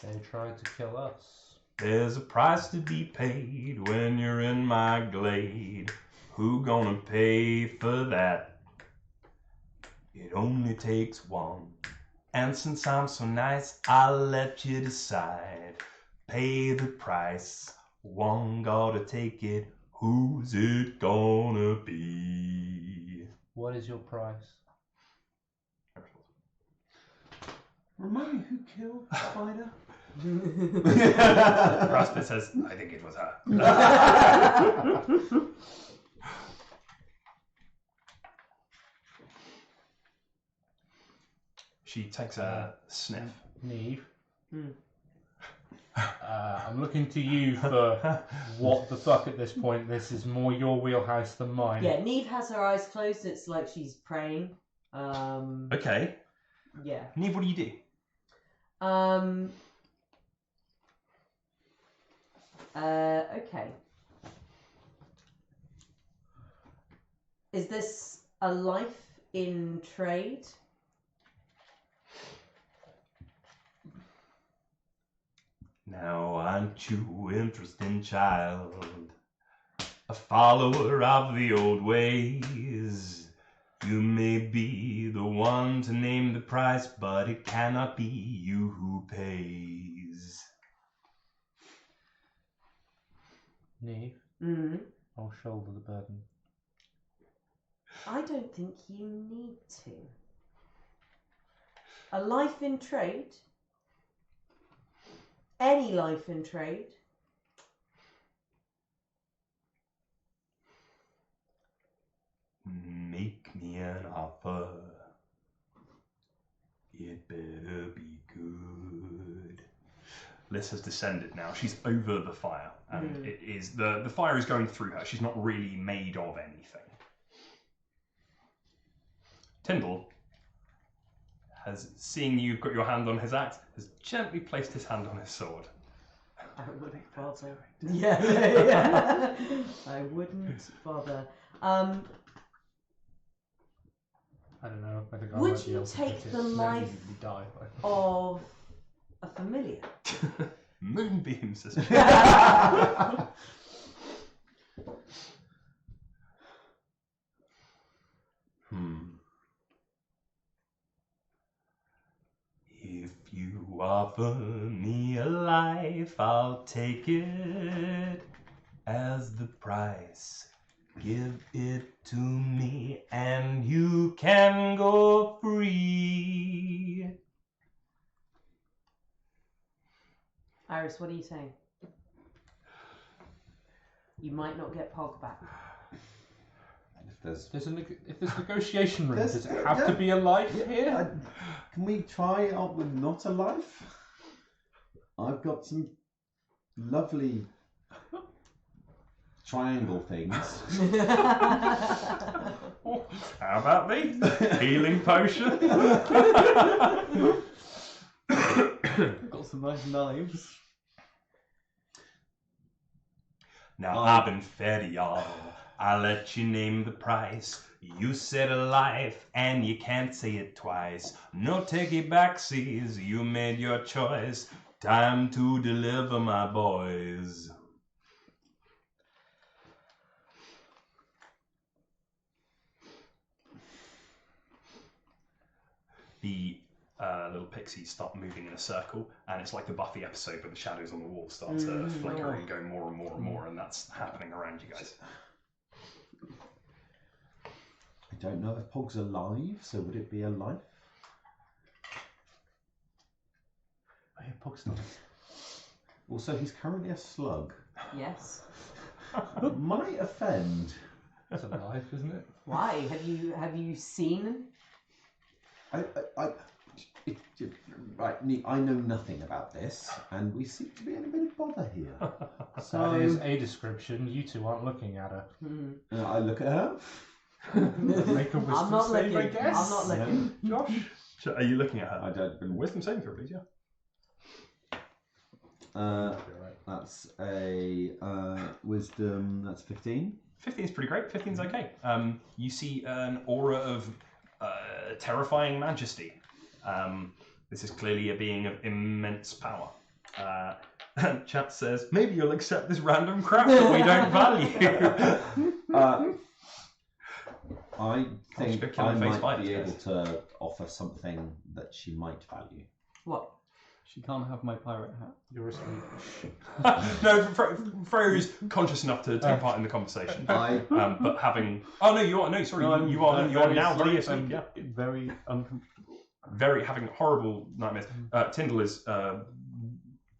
They tried to kill us. There's a price to be paid when you're in my glade. Who gonna pay for that? It only takes one. And since I'm so nice, I'll let you decide. Pay the price. One gotta take it. Who's it gonna be? What is your price? Remind me who killed the spider? Rasper says, I think it was her. She takes a sniff. Neve. Hmm. I'm looking to you for what the fuck at this point. This is more your wheelhouse than mine. Yeah, Neve has her eyes closed. It's like she's praying. Okay. Yeah. Neve, what do you do? Okay. Is this a life in trade? Now aren't you interesting, child? A follower of the old ways. You may be the one to name the price, but it cannot be you who pays. Neve, I'll shoulder the burden. I don't think you need to. A life in trade? Any life in trade? Make me an offer. It better be good. Liz has descended now. She's over the fire, and it is the fire is going through her. She's not really made of anything. Tyndall has, seeing you've got your hand on his axe, has gently placed his hand on his sword. I wouldn't bother. Yeah. I wouldn't bother. I don't know. I think I Would might be you able to take hit it the and then life immediately die. of a familiar? Moonbeam system. If you offer me a life, I'll take it as the price. Give it to me and you can go free. Iris, what are you saying? You might not get Pog back. If If there's negotiation room, There's- does it have to be a life here? Can we try out with not a life? I've got some lovely triangle things. How about me? Healing potion? Got some nice knives. Now I've been fair to y'all. I'll let you name the price. You said a life, and you can't say it twice. No takey backsies, you made your choice. Time to deliver, my boys. The little pixies start moving in a circle, and it's like the Buffy episode where the shadows on the wall start to flicker and go more and more and more, and that's happening around you guys. I don't know if Pog's alive, so would it be a life? Oh, yeah, Pog's not. Also, he's currently a slug. Yes. Might offend. That's a life, isn't it? Why? Have you seen? Right, I know nothing about this, and we seem to be in a bit of bother here. So That is a description. You two aren't looking at her. I look at her. Make a wisdom I'm not save, looking. I guess. I'm not looking. Josh, are you looking at her? I don't. Wisdom saving throw, please, yeah. That's a wisdom. That's 15. 15 is pretty great. 15 is okay. You see an aura of terrifying majesty. This is clearly a being of immense power. And chat says, maybe you'll accept this random crap that we don't value. I think Gosh, I face might spiders, be guys. able to offer something that she might value. What? She can't have my pirate hat. You're asleep. No, Freya is conscious enough to take part in the conversation. But having... Oh, no, you are. No, sorry. No, you are very now very asleep asleep, and yeah. very uncomfortable. Very having horrible nightmares. Tyndall is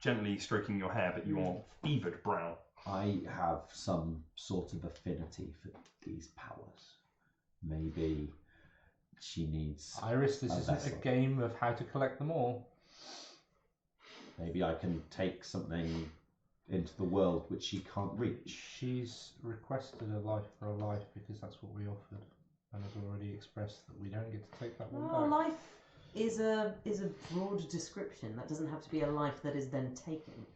gently stroking your hair, but you are fevered brown. I have some sort of affinity for these powers. Maybe she needs. Iris, this A isn't vessel. a game of how to collect them all. Maybe I can take something into the world which she can't reach. She's requested a life for a life because that's what we offered, and has already expressed that we don't get to take that one Well, back. life is a broad description. That doesn't have to be a life that is then taken.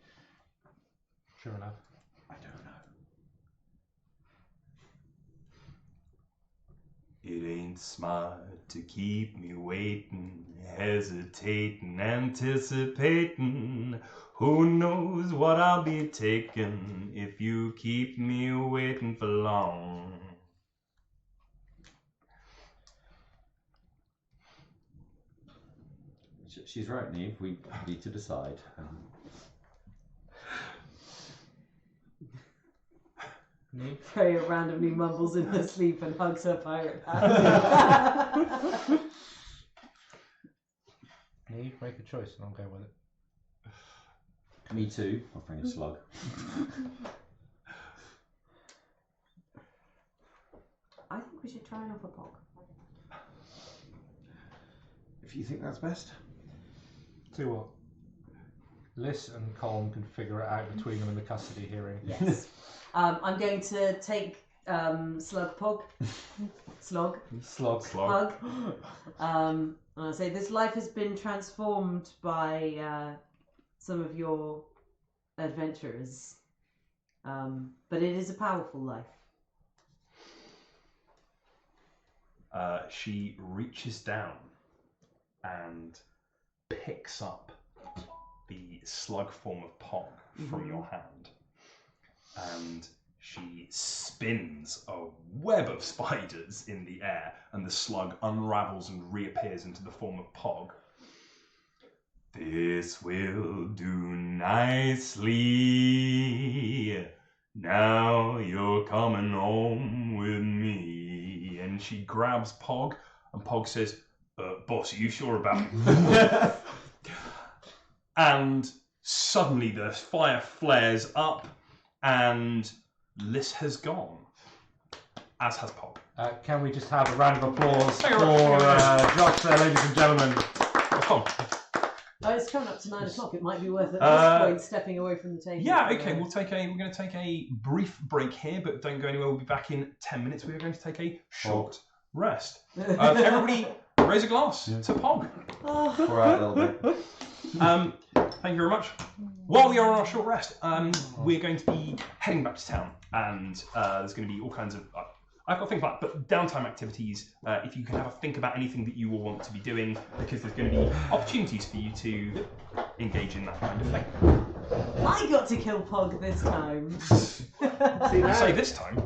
Sure enough. I don't know. It ain't smart to keep me waiting, hesitating, anticipating. Who knows what I'll be taking if you keep me waiting for long. She's right, Neve. We need to decide. Freya randomly mumbles in her sleep and hugs her pirate hat. Neve, make a choice and I'll go with it. Me too. I'll bring a slug. I think we should try and offer Pog. If you think that's best. See what? Liz and Colm can figure it out between them in the custody hearing. Yes. I'm going to take Slug Pog. Slog. Slog. Pug. And I say this life has been transformed by some of your adventurers. But it is a powerful life. She reaches down and picks up the slug form of Pog from your hand. And she spins a web of spiders in the air, and the slug unravels and reappears into the form of Pog. This will do nicely. Now you're coming home with me. And she grabs Pog, and Pog says, boss, are you sure about it? And suddenly the fire flares up, and Liz has gone, as has Pog. Can we just have a round of applause Hang for on. Josh there, ladies and gentlemen? Come. It's coming up to 9 o'clock. It might be worth at this point stepping away from the table. Yeah, okay, we're going to take a brief break here, but don't go anywhere. We'll be back in 10 minutes. We're going to take a short rest. Everybody raise a glass to Pog. Pour out a little bit. Thank you very much. While we are on our short rest, we're going to be heading back to town, and there's going to be all kinds of I've got to think about, but downtime activities, if you can have a think about anything that you will want to be doing, because there's going to be opportunities for you to engage in that kind of thing. I got to kill Pog this time. See, now, Say this time.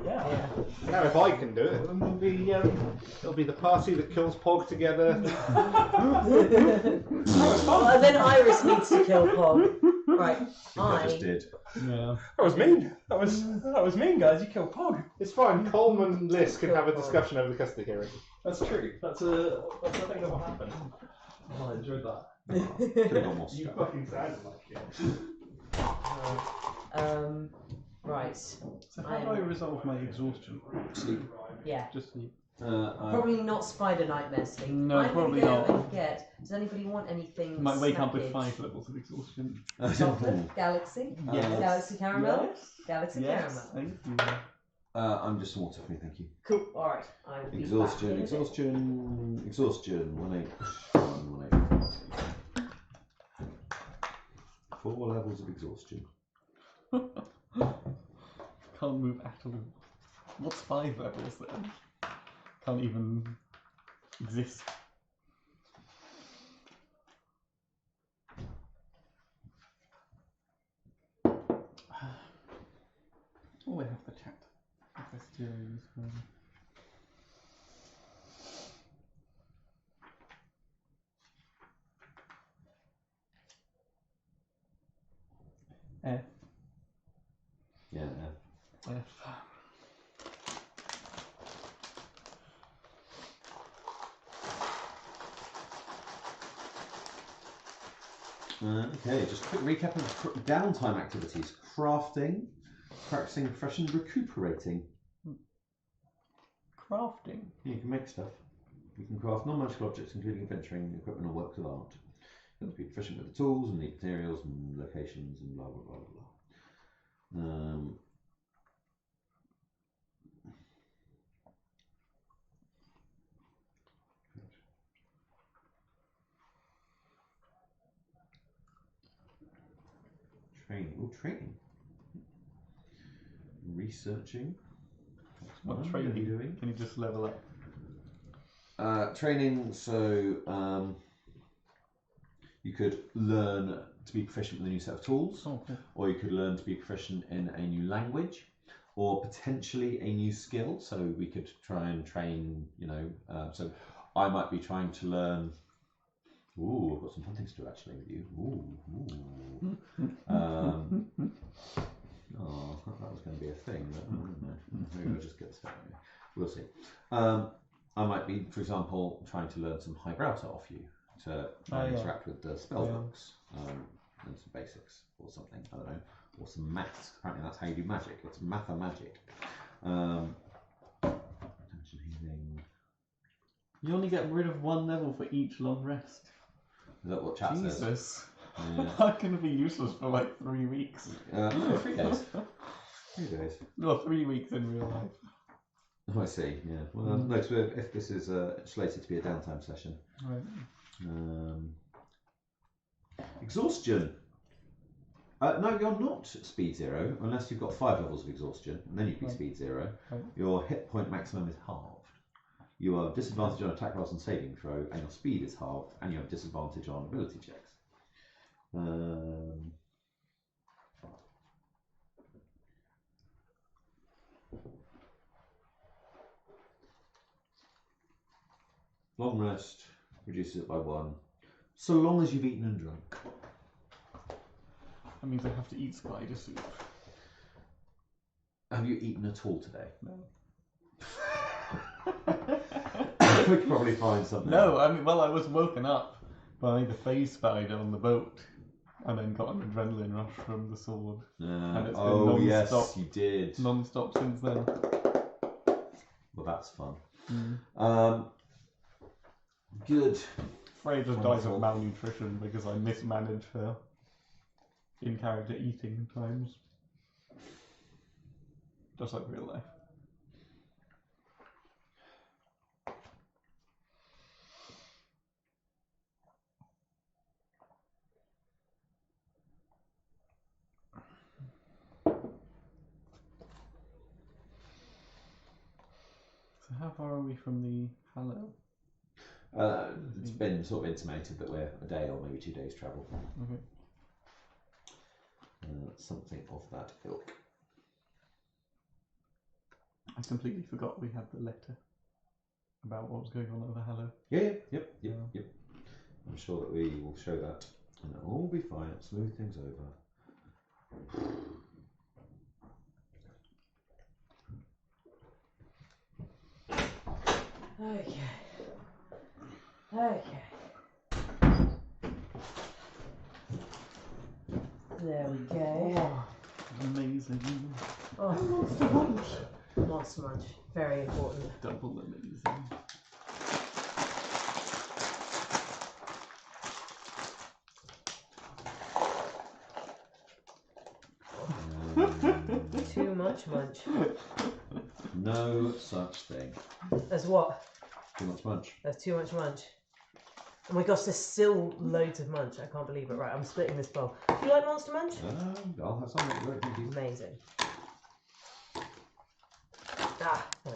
Yeah. now if I can do it, then it'll be the party that kills Pog together. Well, and then Iris needs to kill Pog. Right. I just did. Yeah. That was mean. That was mean, guys. You killed Pog. It's fine. Coleman and Liz can have a discussion over the custody hearing. That's true. That's a thing that will happen. Oh, I enjoyed that. Could have gone more You straight. fucking sounded like it. Right. So how do I resolve my exhaustion? Sleep. Yeah. Just sleep. Probably not spider nightmare sleep. No, I'm probably gonna not. go and get. Does anybody want anything? Might wake up with snackage? 5 levels of exhaustion. Chocolate, Galaxy, Yes. Galaxy Caramel, Yes. Galaxy Yes. Caramel. Thank you. I'm just water for me, thank you. Cool. All right. I will be Exhaustion, back in a bit. exhaustion. 1-8. 4 levels of exhaustion. Can't move at all. What's 5 levels then? Can't even exist. Oh, we have the chat. Festivals. F. Yeah. F. Okay, just a quick recap of downtime activities. Crafting, practicing fresh and recuperating. Crafting. You can make stuff. You can craft non-magical objects, including adventuring equipment or works of art. You have to be proficient with the tools and the materials and locations and blah blah blah blah. Training. Researching. What What training are you doing? Can you just level up? Training, so you could learn to be proficient with a new set of tools, or you could learn to be proficient in a new language, or potentially a new skill. So we could try and train, so I might be trying to learn. Ooh, I've got some fun things to do actually with you. Ooh. Oh, that was going to be a thing, but maybe I'll just get started. We'll see. I might be, for example, trying to learn some highbrow off you to try and interact with the spell books and some basics or something. I don't know, or some maths. Apparently, that's how you do magic. It's magic. Attention healing. You only get rid of one level for each long rest. Is that what chat says? Jesus. Yeah. That can be useless for like 3 weeks. No, 3 days. 3 days. No, 3 weeks in real life. Oh, I see. Yeah. Well, no, so if this is slated to be a downtime session. Right. Exhaustion. No, you're not speed 0 unless you've got 5 levels of exhaustion, and then you'd be speed 0. Right. Your hit point maximum is halved. You have disadvantage on attack rolls and saving throw, and your speed is halved, and you have disadvantage on ability checks. Long rest reduces it by 1, so long as you've eaten and drunk. That means I have to eat spider soup. Have you eaten at all today? No. We could probably find something. No, I mean, well, I was woken up by the phase spider on the boat, and then got an adrenaline rush from the sword. And it's been yes, non-stop. you did. Non-stop since then. Well, that's fun. Good. Freya just dies of malnutrition because I mismanaged her in-character eating times. Just like real life. So how far are we from the Hallow? It's been sort of intimated that we're a day or maybe 2 days travel. Okay. Something of that ilk. I completely forgot we had the letter about what was going on at the Hallow. Yep. I'm sure that we will show that, and it'll all be fine. It'll smooth things over. Okay. There we go. Oh, amazing. Oh, monster munch. Monster munch. Very important. Double amazing. Too much munch. No such thing. There's what? Too much munch. There's too much munch. Oh my gosh, there's still loads of munch. I can't believe it. Right, I'm splitting this bowl. Do you like monster munch? I'll have some. Great, thank you. Amazing. Ah, there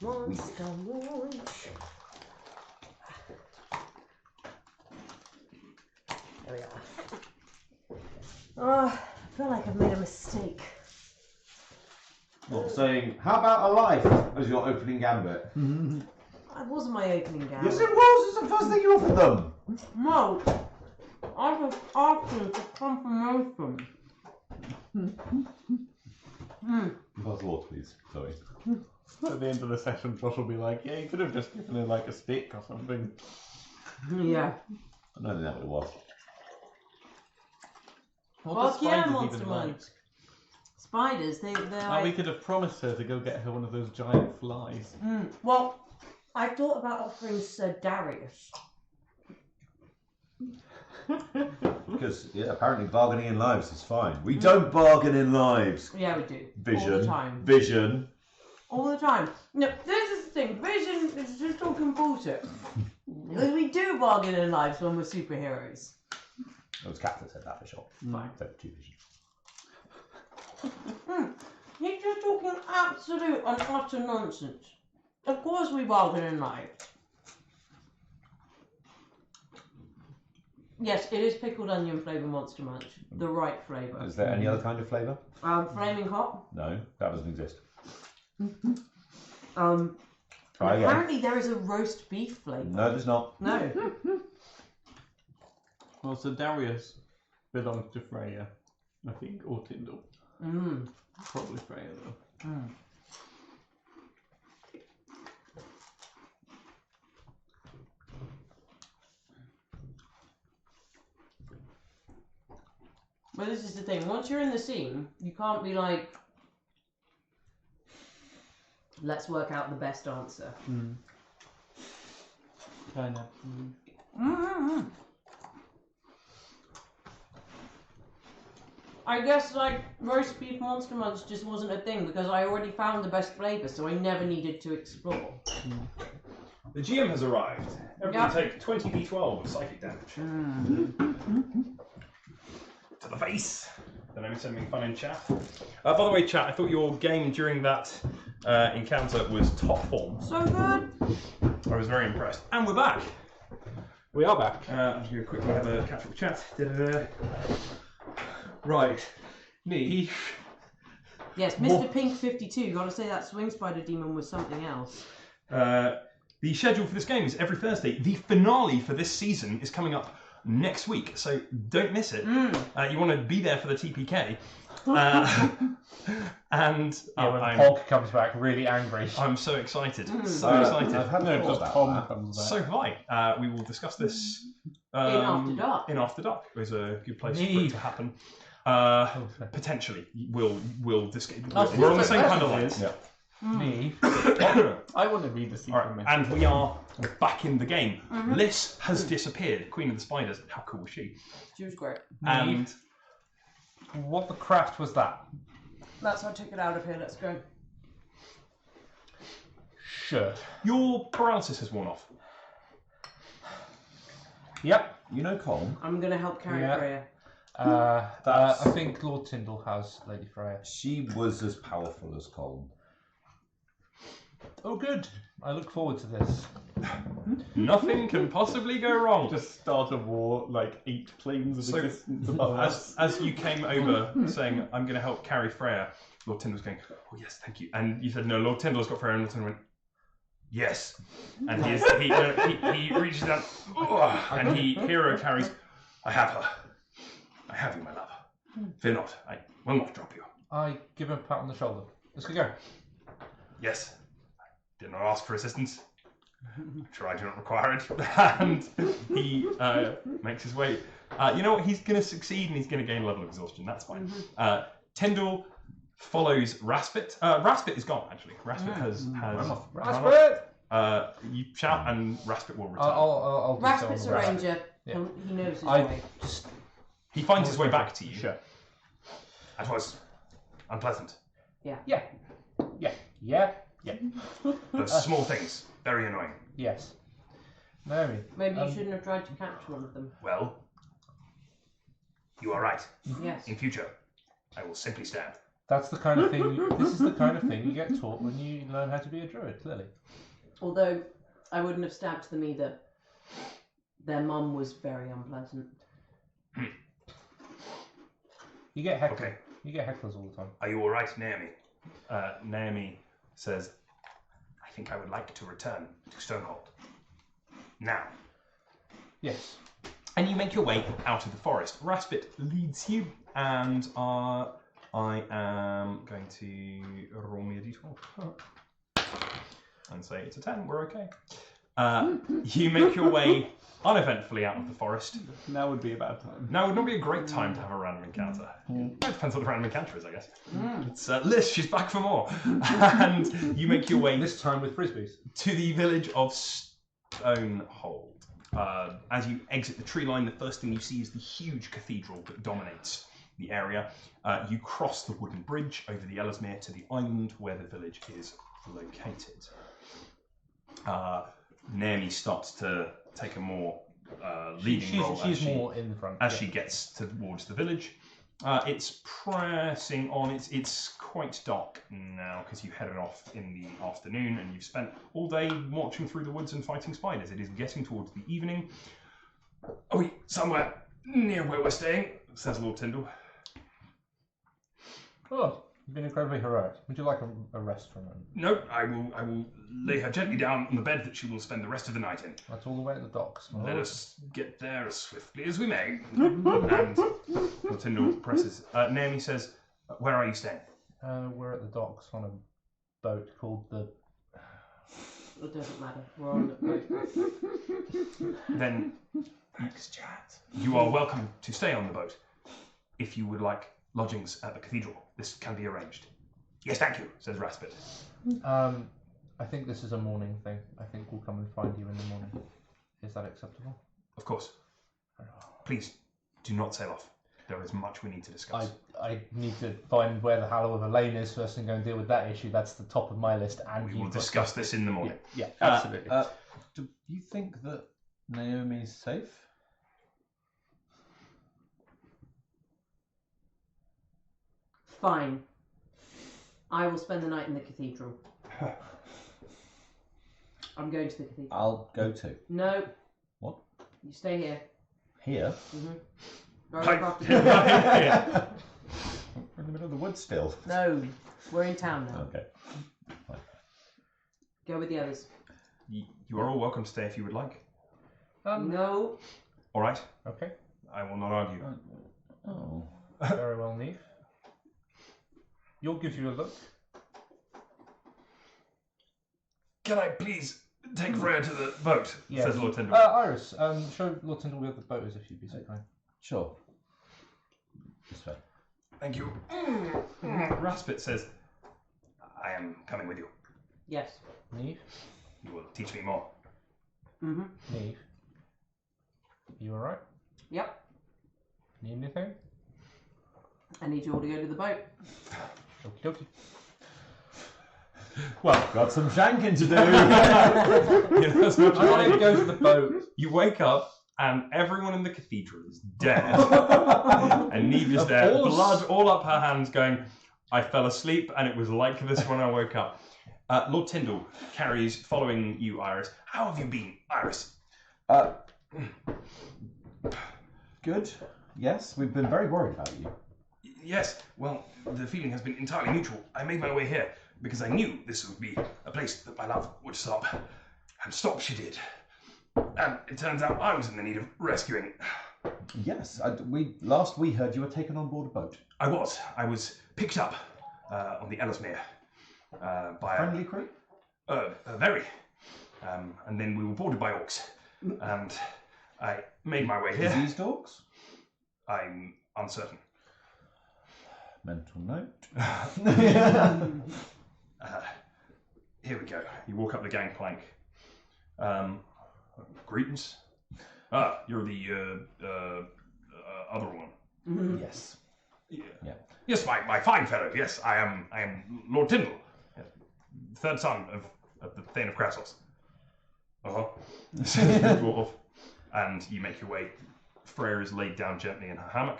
we go. Monster munch. There we are. Oh, I feel like I've made a mistake. Not saying, how about a life as your opening gambit? That wasn't my opening gambit. Yes, it was. It's the first thing you offered them. No, I was asking for confirmation. Glass of water, please. Sorry. At the end of the session, Josh will be like, yeah, you could have just given her like a stick or something. Yeah. I don't think that would have worked. What does Fuck yeah, spiders monster even munch. like? spiders. They're like... we could have promised her to go get her one of those giant flies. Well, I thought about offering Sir Darius. Because apparently bargaining in lives is fine. We don't bargain in lives. Yeah, we do. Vision. All the time. Vision. All the time. No, this is the thing. Vision is just talking bullshit. Because we do bargain in lives when we're superheroes. It was Kat that said that for sure. Fine. So, 2 Vision. He's just talking absolute and utter nonsense. Of course we bargain in life. Yes, it is pickled onion flavour Monster Munch. The right flavour. Is there any other kind of flavour? Flaming hot. No, that doesn't exist. Try again. Apparently there is a roast beef flavour. No, there's not. No. Well, so Darius belongs to Freya, I think, or Tyndall. Probably Freya though. But this is the thing. Once you're in the scene, you can't be like, let's work out the best answer. Kind of. I guess like roast beef Monster Munch just wasn't a thing because I already found the best flavour, so I never needed to explore. The GM has arrived. Everyone take 20d12 of psychic damage. To the face. Don't know, something fun in chat. By the way, chat, I thought your game during that encounter was top form. So good. I was very impressed. And we're back. We are back. I'll just do a quick have a catch up chat. Right. Neve. Yes, Mr. Pink 52. Gotta say that swing spider demon was something else. The schedule for this game is every Thursday. The finale for this season is coming up next week, so don't miss it. You want to be there for the TPK. And when Pog comes back really angry. I'm so excited. So excited. I've had No, just Tom comes back. So have I. We will discuss this in After Dark. In After Dark is a good place for it to happen. Potentially, we'll discuss. We're on the same kind of lines. Yeah. Me. I want to read the secret Right, message. and we are back in the game. Liz has disappeared. Queen of the Spiders. How cool was she? She was great. And What the craft was that? That's how I took it out of here. Let's go. Sure. your paralysis has worn off. Yep. You know Colm? I'm gonna help carry Yeah. Freya. I think Lord Tyndall has Lady Freya. She was as powerful as Colm. Oh, good. I look forward to this. Nothing can possibly go wrong. Just start a war, like 8 planes of So, existence above us. as you came over saying, I'm going to help carry Freya, Lord Tyndall was going, oh yes, thank you. And you said, no, Lord Tyndall's got Freya. And Lord Tyndall went, yes. And he reaches down, and he hero carries, I have her. I have you, my love. Fear not, I will not drop you. I give him a pat on the shoulder. Let's go. Yes, I did not ask for assistance. I'm sure I do not require it. And he makes his way. You know what? He's going to succeed and he's going to gain level of exhaustion. That's fine. Tyndall follows Raspit. Raspit is gone, actually. Raspit has Raspit! you shout and Raspit will return. I'll do so on Raspit's the a Raspit. ranger. Yeah. He knows his I way. He finds his way back to you. Sure. That was unpleasant. Yeah. Those small things, very annoying. Yes. Naomi. Maybe you shouldn't have tried to catch one of them. Well, you are right. Yes. In future, I will simply stand. That's the kind of thing. This is the kind of thing you get taught when you learn how to be a druid. Clearly. Although I wouldn't have stabbed them either. Their mum was very unpleasant. You get heckled. Okay. You get hecklers all the time. Are you all right, Naomi? Naomi says, I think I would like to return to Stonehold. Now. Yes. And you make your way out of the forest. Raspit leads you, and I am going to roll me a d12 and say it's a 10. We're okay. You make your way uneventfully out of the forest. Now would be a bad time. Now would not be a great time to have a random encounter. It depends what the random encounter is, I guess. It's Liz, she's back for more. And you make your way This time with frisbees. to the village of Stonehold. As you exit the tree line, the first thing you see is the huge cathedral that dominates the area. You cross the wooden bridge over the Ellesmere to the island where the village is located. Naomi starts to take a more leading role She's more in the front. as she gets towards the village. It's pressing on. It's quite dark now because you headed off in the afternoon and you've spent all day marching through the woods and fighting spiders. It is getting towards the evening. Are we somewhere near where we're staying? Says Lord Tyndall. Oh, you've been incredibly heroic. Would you like a rest from him? No, I will lay her gently down on the bed that she will spend the rest of the night in. That's all the way to the docks. Let us get there as swiftly as we may. And Lord Tyndall presses. Naomi says, where are you staying? We're at the docks on a boat called the... It doesn't matter. We're on the boat. Then you are welcome to stay on the boat. If you would like lodgings at the cathedral, this can be arranged. Yes, thank you, says Raspit. I think this is a morning thing. I think we'll come and find you in the morning. Is that acceptable? Of course. Please, do not sail off. There is much we need to discuss. I need to find where the Hallow of Elaine is first and go and deal with that issue. That's the top of my list. And We will discuss this in the morning. Yeah, absolutely. Do you think that Naomi's safe? Fine. I will spend the night in the cathedral. I'm going to the cathedral. I'll go too. No. What? You stay here. Here? Right Right. after Yeah. We're in the middle of the woods still. No. We're in town now. Okay. Go with the others. You are all welcome to stay if you would like. No. All right, Okay. I will not argue. Oh. Very well, Neve. You'll give you a look. Can I please take Freya to the boat? Yes. Says Lord Tyndall. Iris, show Lord Tyndall where the boat is if you'd be so kind. Sure. This way. Thank you. Raspit says, I am coming with you. Yes. Neve? You will teach me more. Mm-hmm. Neve? You alright? Yep. Need anything? I need you all to go to the boat. Okie dokie. Well, Got some shanking to do. that's much I'm as I going to go to the boat. You wake up and everyone in the cathedral is dead. And Neve is Of there, course. blood all up her hands, going, I fell asleep and it was like this when I woke up. Lord Tyndall carries, following you, Iris. How have you been, Iris? Good. Yes, we've been very worried about you. Yes, well, the feeling has been entirely mutual. I made my way here because I knew this would be a place that my love would stop. And stop she did. And it turns out I was in the need of rescuing. Yes, last we heard you were taken on board a boat. I was picked up on the Ellesmere by Friendly crew? very. And then we were boarded by orcs. And I made my way here. Disease dogs? I'm uncertain. Mental note. Here we go. You walk up the gangplank. Greetings. You're the other one. Yes. Yeah. Yes, my fine fellow. Yes, I am Lord Tyndall, third son of the Thane of Crassos. Says the dwarf. And you make your way. Freya is laid down gently in her hammock,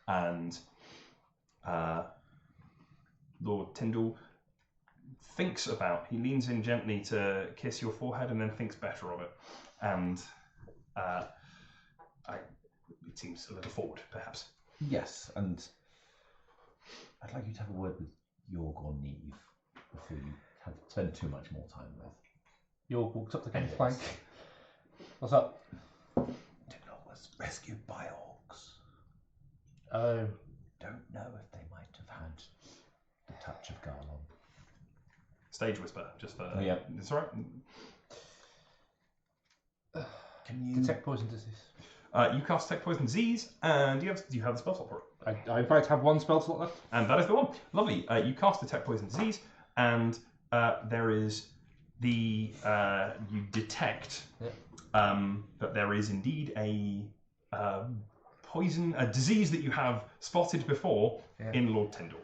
and Lord Tyndall thinks about. He leans in gently to kiss your forehead, and then thinks better of it. And it seems a little forward, perhaps. Yes, and I'd like you to have a word with Jorg or Neve before you spend too much more time with. York walks up the gangplank. What's up? Tyndall was rescued by orcs. Oh. Don't know if they might have had the touch of Garlon. Stage whisper, just for... Oh, yeah. It's all right. Can you Detect poison disease. You cast Detect Poison Disease, and do you have the spell slot for it? I in fact have one spell slot left. And that is the one. Lovely. You cast Detect Poison Disease, and there is the you detect that there is indeed a disease that you have spotted before in Lord Tyndall.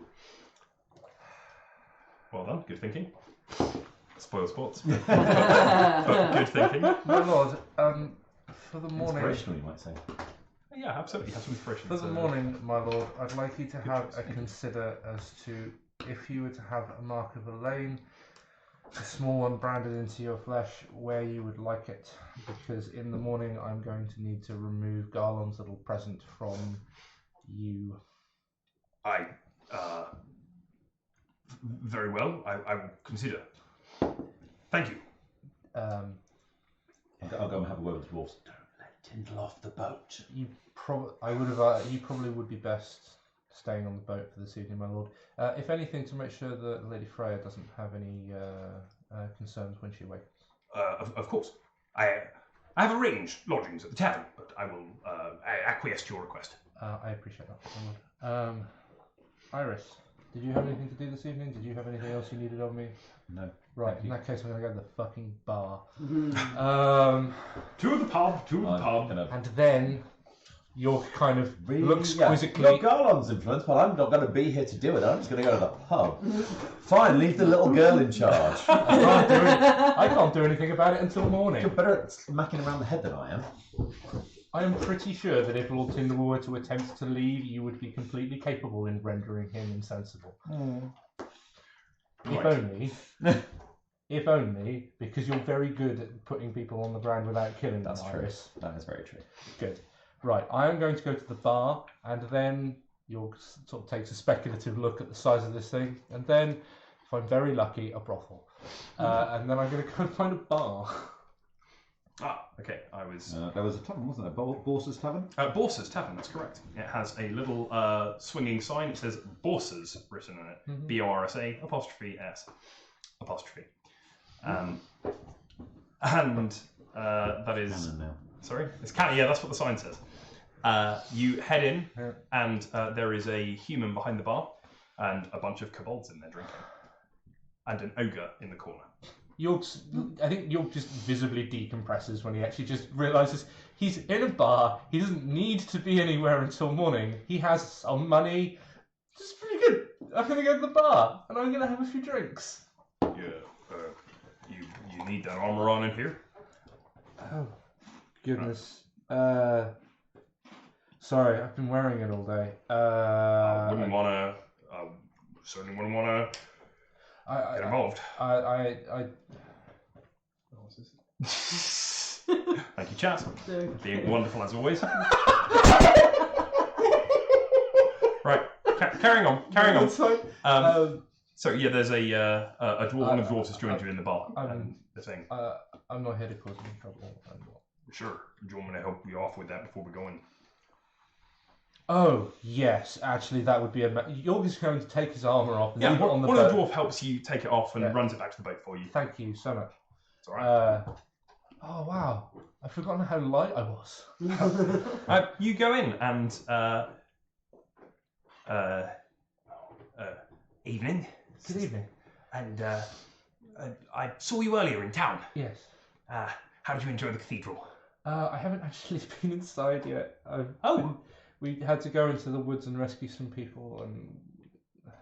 Well done. Good thinking. Spoil sports. but good thinking. My lord, for the morning. inspirational, you might say? Yeah, absolutely. Have some inspiration. For the morning, my lord, I'd like you to have a consider as to if you were to have a mark of a lane, a small one branded into your flesh, where you would like it. Because in the morning, I'm going to need to remove Garland's little present from you. Very well. I will consider. Thank you. I'll go and have a word with the dwarves. Don't let Tyndall off the boat. You probably would be best staying on the boat for this evening, my lord. If anything, to make sure that Lady Freya doesn't have any concerns when she wakes. Of course. I have arranged lodgings at the tavern, but I will acquiesce to your request. I appreciate that, my lord. Iris, did you have anything to do this evening? Did you have anything else you needed of me? No. Right, in that case, I'm going to go to the fucking bar. To the pub, And then you'll kind of looks quizzically. You've got Garland's influence, but I'm not going to be here to do it. I'm just going to go to the pub. Fine, leave the little girl in charge. I can't do anything about it until morning. You're better at smacking around the head than I am. I am pretty sure that if Lord Tyndall were to attempt to leave, you would be completely capable in rendering him insensible. If only, because you're very good at putting people on the ground without killing them, Iris. That is very true. Good. Right, I am going to go to the bar, and then you'll sort of take a speculative look at the size of this thing, and then, if I'm very lucky, a brothel. And then I'm going to go and find a bar. Okay. I was. There was a tavern, wasn't there? Borsa's Tavern? Borsa's Tavern, that's correct. It has a little swinging sign. It says Borsa's written on it. B-O-R-S-A '(S). And that is. Canon now. Sorry? It's canon, yeah, that's what the sign says. You head in, and there is a human behind the bar, and a bunch of kobolds in there drinking. And an ogre in the corner. I think York just visibly decompresses when he actually just realises he's in a bar. He doesn't need to be anywhere until morning. He has some money. It's pretty good. I'm going to go to the bar and I'm going to have a few drinks. Yeah. You need that armor on in here? Oh, goodness. Sorry, I've been wearing it all day. I certainly wouldn't want to get involved. Thank you, chat. Being wonderful as always. Right, carrying on. So yeah, there's a dwarf. One of the dwarves has joined you in the bar. The thing. I'm not here to cause any trouble. Sure. Do you want me to help you off with that before we go in? Oh yes, actually that would be York is going to take his armour off and leave it on the boat. One of the dwarf helps you take it off and runs it back to the boat for you. Thank you so much. It's alright. Oh wow, I've forgotten how light I was. You go in and evening. Good evening. And I saw you earlier in town. Yes. How did you enjoy the cathedral? I haven't actually been inside yet. We had to go into the woods and rescue some people. And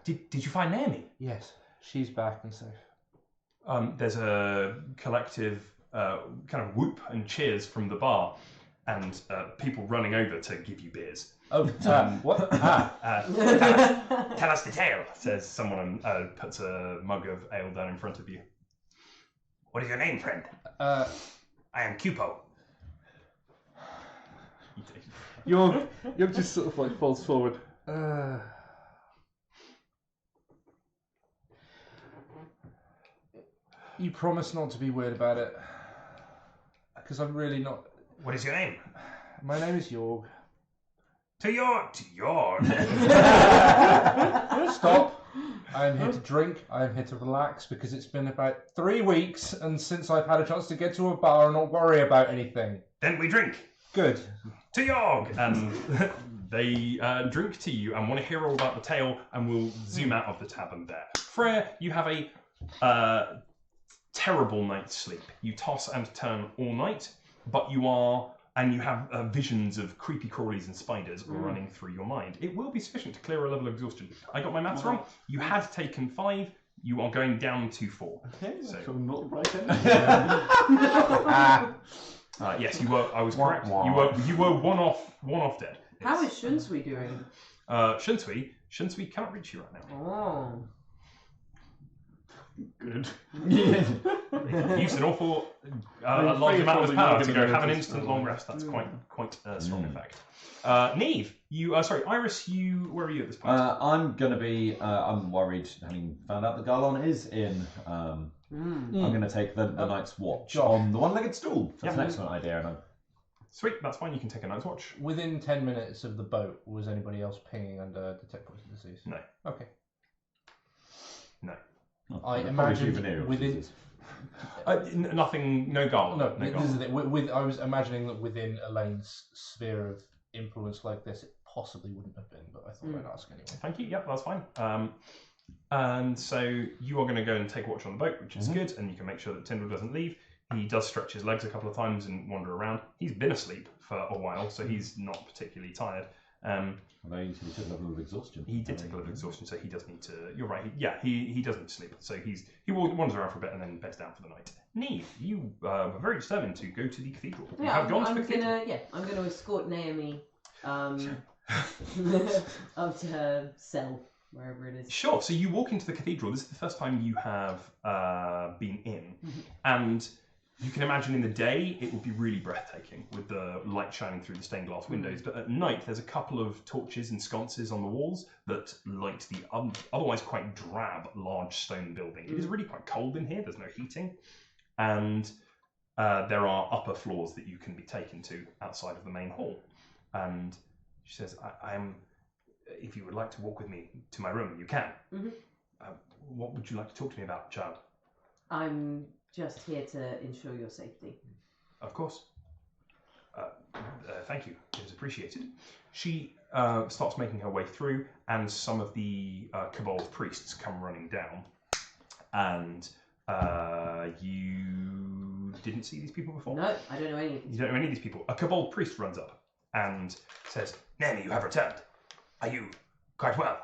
did you find Naomi? Yes, she's back and safe. There's a collective kind of whoop and cheers from the bar, and people running over to give you beers. Oh, what? Tell us the tale, says someone and puts a mug of ale down in front of you. What is your name, friend? I am Cupo. You're just sort of like falls forward. You promise not to be weird about it, because I'm really not. What is your name? My name is Yorg. To your. Stop. I am here to drink. I am here to relax because it's been about 3 weeks and since I've had a chance to get to a bar and not worry about anything. Then we drink. Good. To Yorg! And they drink to you and want to hear all about the tale, and we'll zoom out of the tavern there. Freya, you have a terrible night's sleep. You toss and turn all night, but you have visions of creepy crawlies and spiders running through your mind. It will be sufficient to clear a level of exhaustion. I got my maths wrong. You had taken 5. You are going down to 4. Okay, So- so I'm not right then. Yes, you were. I was correct. You were one off dead. How is Shunsui doing? Shunsui cannot reach you right now. Oh. Good. Used an awful large amount of power to go have an instant long rest. That's quite a strong effect. Neve, Iris, where are you at this point? I'm gonna be. I'm worried, having found out that Garlon is in. I'm going to take the night's watch on the one-legged stool. That's an excellent idea. And Sweet, that's fine. You can take a night's watch. Within 10 minutes of the boat, was anybody else pinging under detect poison disease? No. Okay. No. I imagine within... Nothing, no Garland. No, no this is it. I was imagining that within Elaine's sphere of influence like this, it possibly wouldn't have been, but I thought I'd ask anyway. Thank you. Yep, that's fine. And so you are going to go and take watch on the boat, which is good, and you can make sure that Tyndall doesn't leave. He does stretch his legs a couple of times and wander around. He's been asleep for a while, so he's not particularly tired. Although he took a level of exhaustion. He did take a level of exhaustion, so he does need to. You're right. He does need to sleep. So he wanders around for a bit and then beds down for the night. Neve, you were very determined to go to the cathedral. You have gone to the cathedral. I'm gonna escort Naomi up to her cell, wherever it is. Sure. So you walk into the cathedral. This is the first time you have been in, and you can imagine in the day it would be really breathtaking with the light shining through the stained glass windows. But at night, there's a couple of torches and sconces on the walls that light the otherwise quite drab, large stone building. It is really quite cold in here. There's no heating, and there are upper floors that you can be taken to outside of the main hall. And she says, "I am. If you would like to walk with me to my room, you can. What would you like to talk to me about, child?" I'm just here to ensure your safety. Of course. Thank you. It is appreciated. She starts making her way through, and some of the Cabal priests come running down. And you didn't see these people before? No, I don't know any of these. You don't know any of these people. A Cabal priest runs up and says, "Nanny, you have returned. Are you quite well?"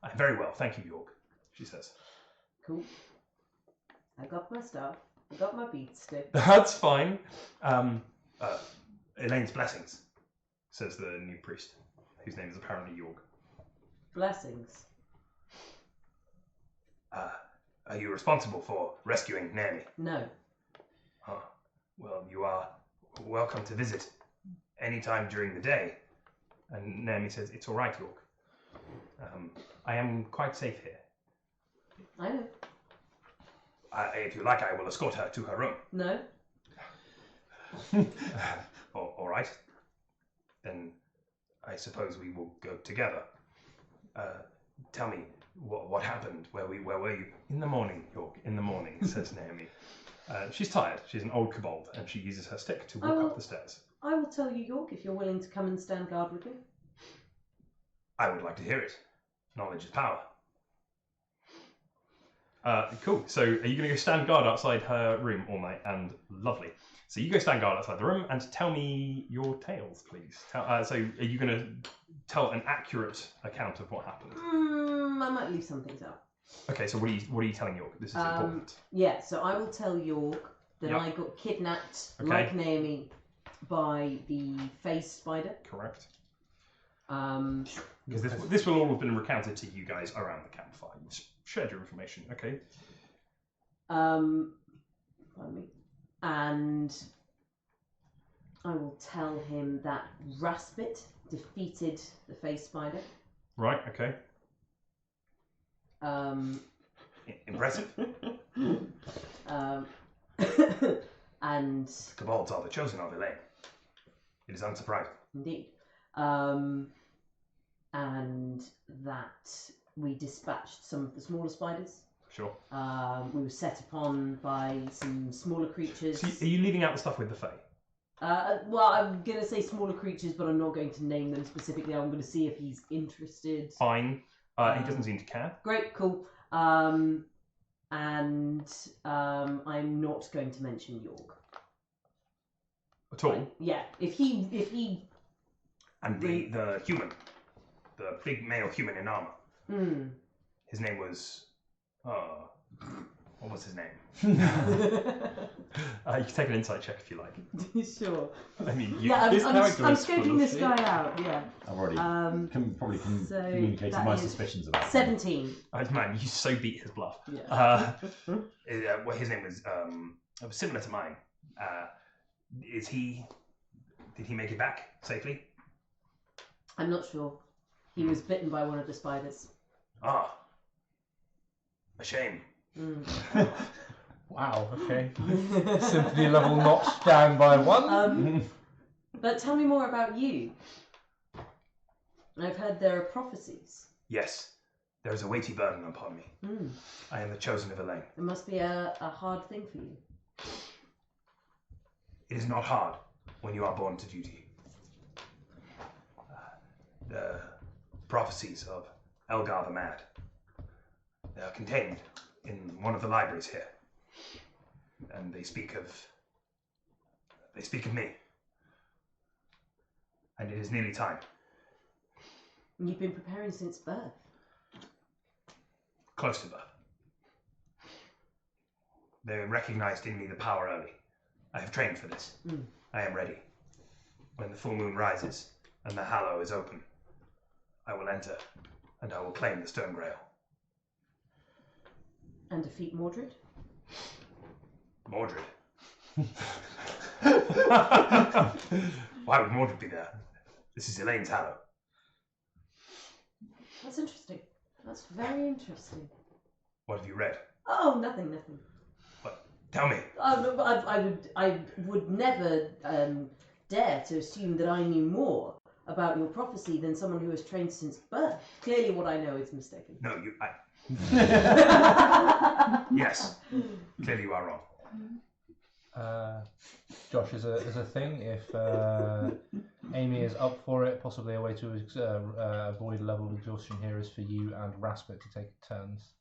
"I'm very well, thank you, York," she says. Cool. I got my stuff. I got my beat stick. "That's fine. Elaine's blessings," says the new priest, whose name is apparently York. Blessings. "Are you responsible for rescuing Nanny?" No. "Well, you are welcome to visit any time during the day." And Naomi says, "It's all right, York. I am quite safe here. I know. If you like, I will escort her to her room." No. All right. Then I suppose we will go together. Tell me, what happened? Where were you? "In the morning, York, in the morning," says Naomi. She's tired. She's an old kobold, and she uses her stick to walk up the stairs. I will tell you, York, if you're willing to come and stand guard with me. "I would like to hear it. Knowledge is power." Cool. So are you going to go stand guard outside her room all night? And lovely. So you go stand guard outside the room and tell me your tales, please. So are you going to tell an accurate account of what happened? I might leave some things out. Okay. So what are you telling York? This is important. Yeah. So I will tell York that Yep. I got kidnapped, Okay. like Naomi, by the face spider. Correct. Because Because this will all have been recounted to you guys around the campfire. You shared your information. Okay. Pardon me. And I will tell him that Raspit defeated the face spider. Right. Okay. Impressive. And Kobolds are the chosen of Elaine. It is unsurprising. indeed. And that we dispatched some of the smaller spiders. Sure. We were set upon by some smaller creatures. So are you leaving out the stuff with the Fae? Well, I'm going to say smaller creatures, but I'm not going to name them specifically. I'm going to see if he's interested. Fine. He doesn't seem to care. Great, cool. And I'm not going to mention York. At all? Yeah, if he. And the human, the big male human in armor. Mm. His name was. What was his name? You can take an insight check if you like. Sure. I mean, Yeah, this I'm character is scoping full of this shit. guy out. Yeah. I've already communicated that my is suspicions about him. 17. Man, you so beat his bluff. Yeah. Well, his name was similar to mine. Did he make it back safely? I'm not sure. He was bitten by one of the spiders. Ah, a shame. Mm. Wow, okay. Sympathy level notched down by 1. But tell me more about you. I've heard there are prophecies. Yes, there is a weighty burden upon me. Mm. I am the chosen of Elaine. It must be a hard thing for you. It is not hard when you are born to duty. The prophecies of Elgar the Mad, they are contained in one of the libraries here, and they speak of me, and it is nearly time. You've been preparing since birth. Close to birth. They recognized in me the power early. I have trained for this. Mm. I am ready. When the full moon rises and the Hallow is open, I will enter, and I will claim the Stone Grail. And defeat Mordred? Mordred? Why would Mordred be there? This is Elaine's Hallow. That's interesting. That's very interesting. What have you read? Oh, nothing. What? Tell me. I would never dare to assume that I knew more about your prophecy than someone who has trained since birth. Clearly what I know is mistaken. No, Yes. Clearly you are wrong. Josh, as a thing, if Amy is up for it, possibly a way to avoid level of exhaustion here is for you and Raspet to take turns.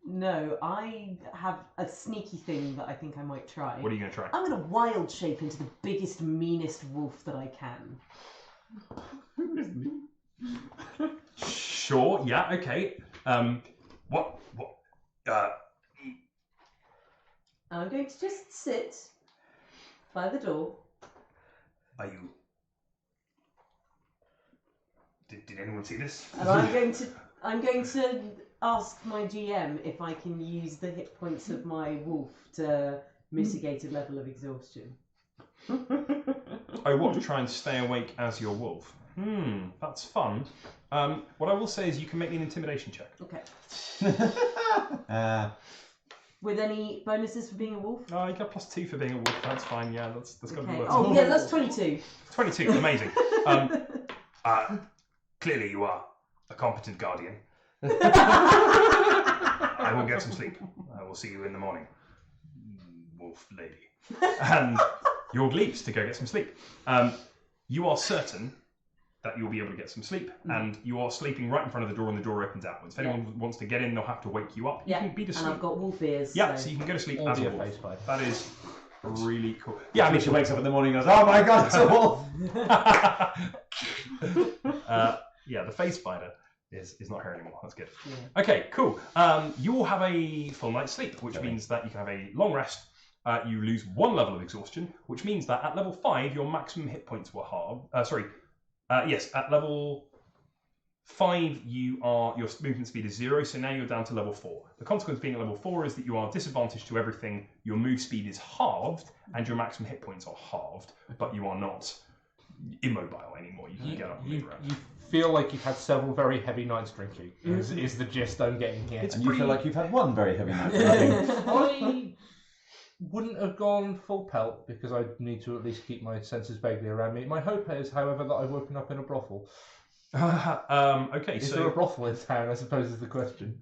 No, I have a sneaky thing that I think I might try. What are you going to try? I'm going to wild shape into the biggest, meanest wolf that I can. Sure, yeah, okay. What? I'm going to just sit by the door. Are you... Did anyone see this? And I'm going to ask my GM if I can use the hit points of my wolf to mitigate a level of exhaustion. Oh, what, to try and stay awake as your wolf? That's fun. What I will say is you can make me an intimidation check. Okay. Uh, With any bonuses for being a wolf? Oh, you got +2 for being a wolf. That's fine. Yeah, that's got to be Okay. worth. Oh, yeah, that's 22. 22. Amazing. Clearly, you are a competent guardian. I will get some sleep. I will see you in the morning, wolf lady. And Yorg leaves to go get some sleep. You are certain that you'll be able to get some sleep, and you are sleeping right in front of the door, and the door opens outwards. If anyone wants to get in, they'll have to wake you up. You can be to sleep. And I've got wolf ears. Yeah, so you can go to sleep Or as be a a wolf. face spider. That is really cool. Yeah, I mean, she wakes up in the morning and goes, "Oh my god, it's a wolf!" yeah, the face spider is not here anymore. That's good. Yeah. Okay, cool. You will have a full night's sleep, which means that you can have a long rest. You lose 1 level of exhaustion, which means that at level 5, your maximum hit points were halved. Yes, at level 5, your movement speed is 0, so now you're down to level 4. The consequence of being at level 4 is that you are disadvantaged to everything. Your move speed is halved, and your maximum hit points are halved, but you are not immobile anymore. You can get up and move around. You feel like you've had several very heavy nights drinking, is the gist I'm getting here. It's And you pretty... feel like you've had one very heavy night. Drinking. I wouldn't have gone full pelt because I need to at least keep my senses vaguely around me. My hope is, however, that I've woken up in a brothel. Okay, Is so there a brothel in town? I suppose is the question.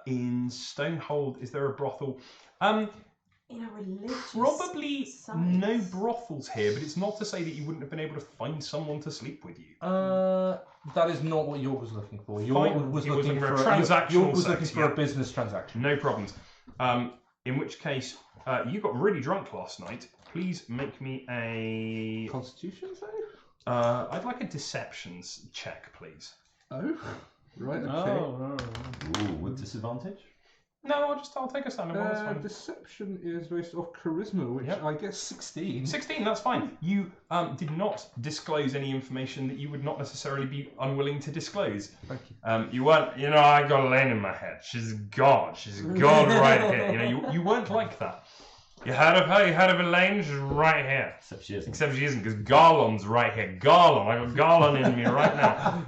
in Stonehold, is there a brothel? In a religious Probably site. no brothels here, but it's not to say that you wouldn't have been able to find someone to sleep with you. That is not what York was looking for. York Fine. was He was looking looking for for a transactional York was sex, looking for yeah. a business transaction. No problems. In which case, you got really drunk last night. Please make me a. Constitution save? I'd like a deceptions check, please. Oh, right. Okay. Oh, Ooh, with disadvantage? No, I'll take a standard one. That's fine. Deception is based off charisma, which Yep. I guess 16. 16, that's fine. You did not disclose any information that you would not necessarily be unwilling to disclose. Thank you. You weren't, I got Elaine in my head. She's God. She's God right here. You weren't like that. You heard of her? You heard of Elaine? She's right here. Except she isn't. Except she isn't, because Garland's right here. Garland, I got Garland in me right now.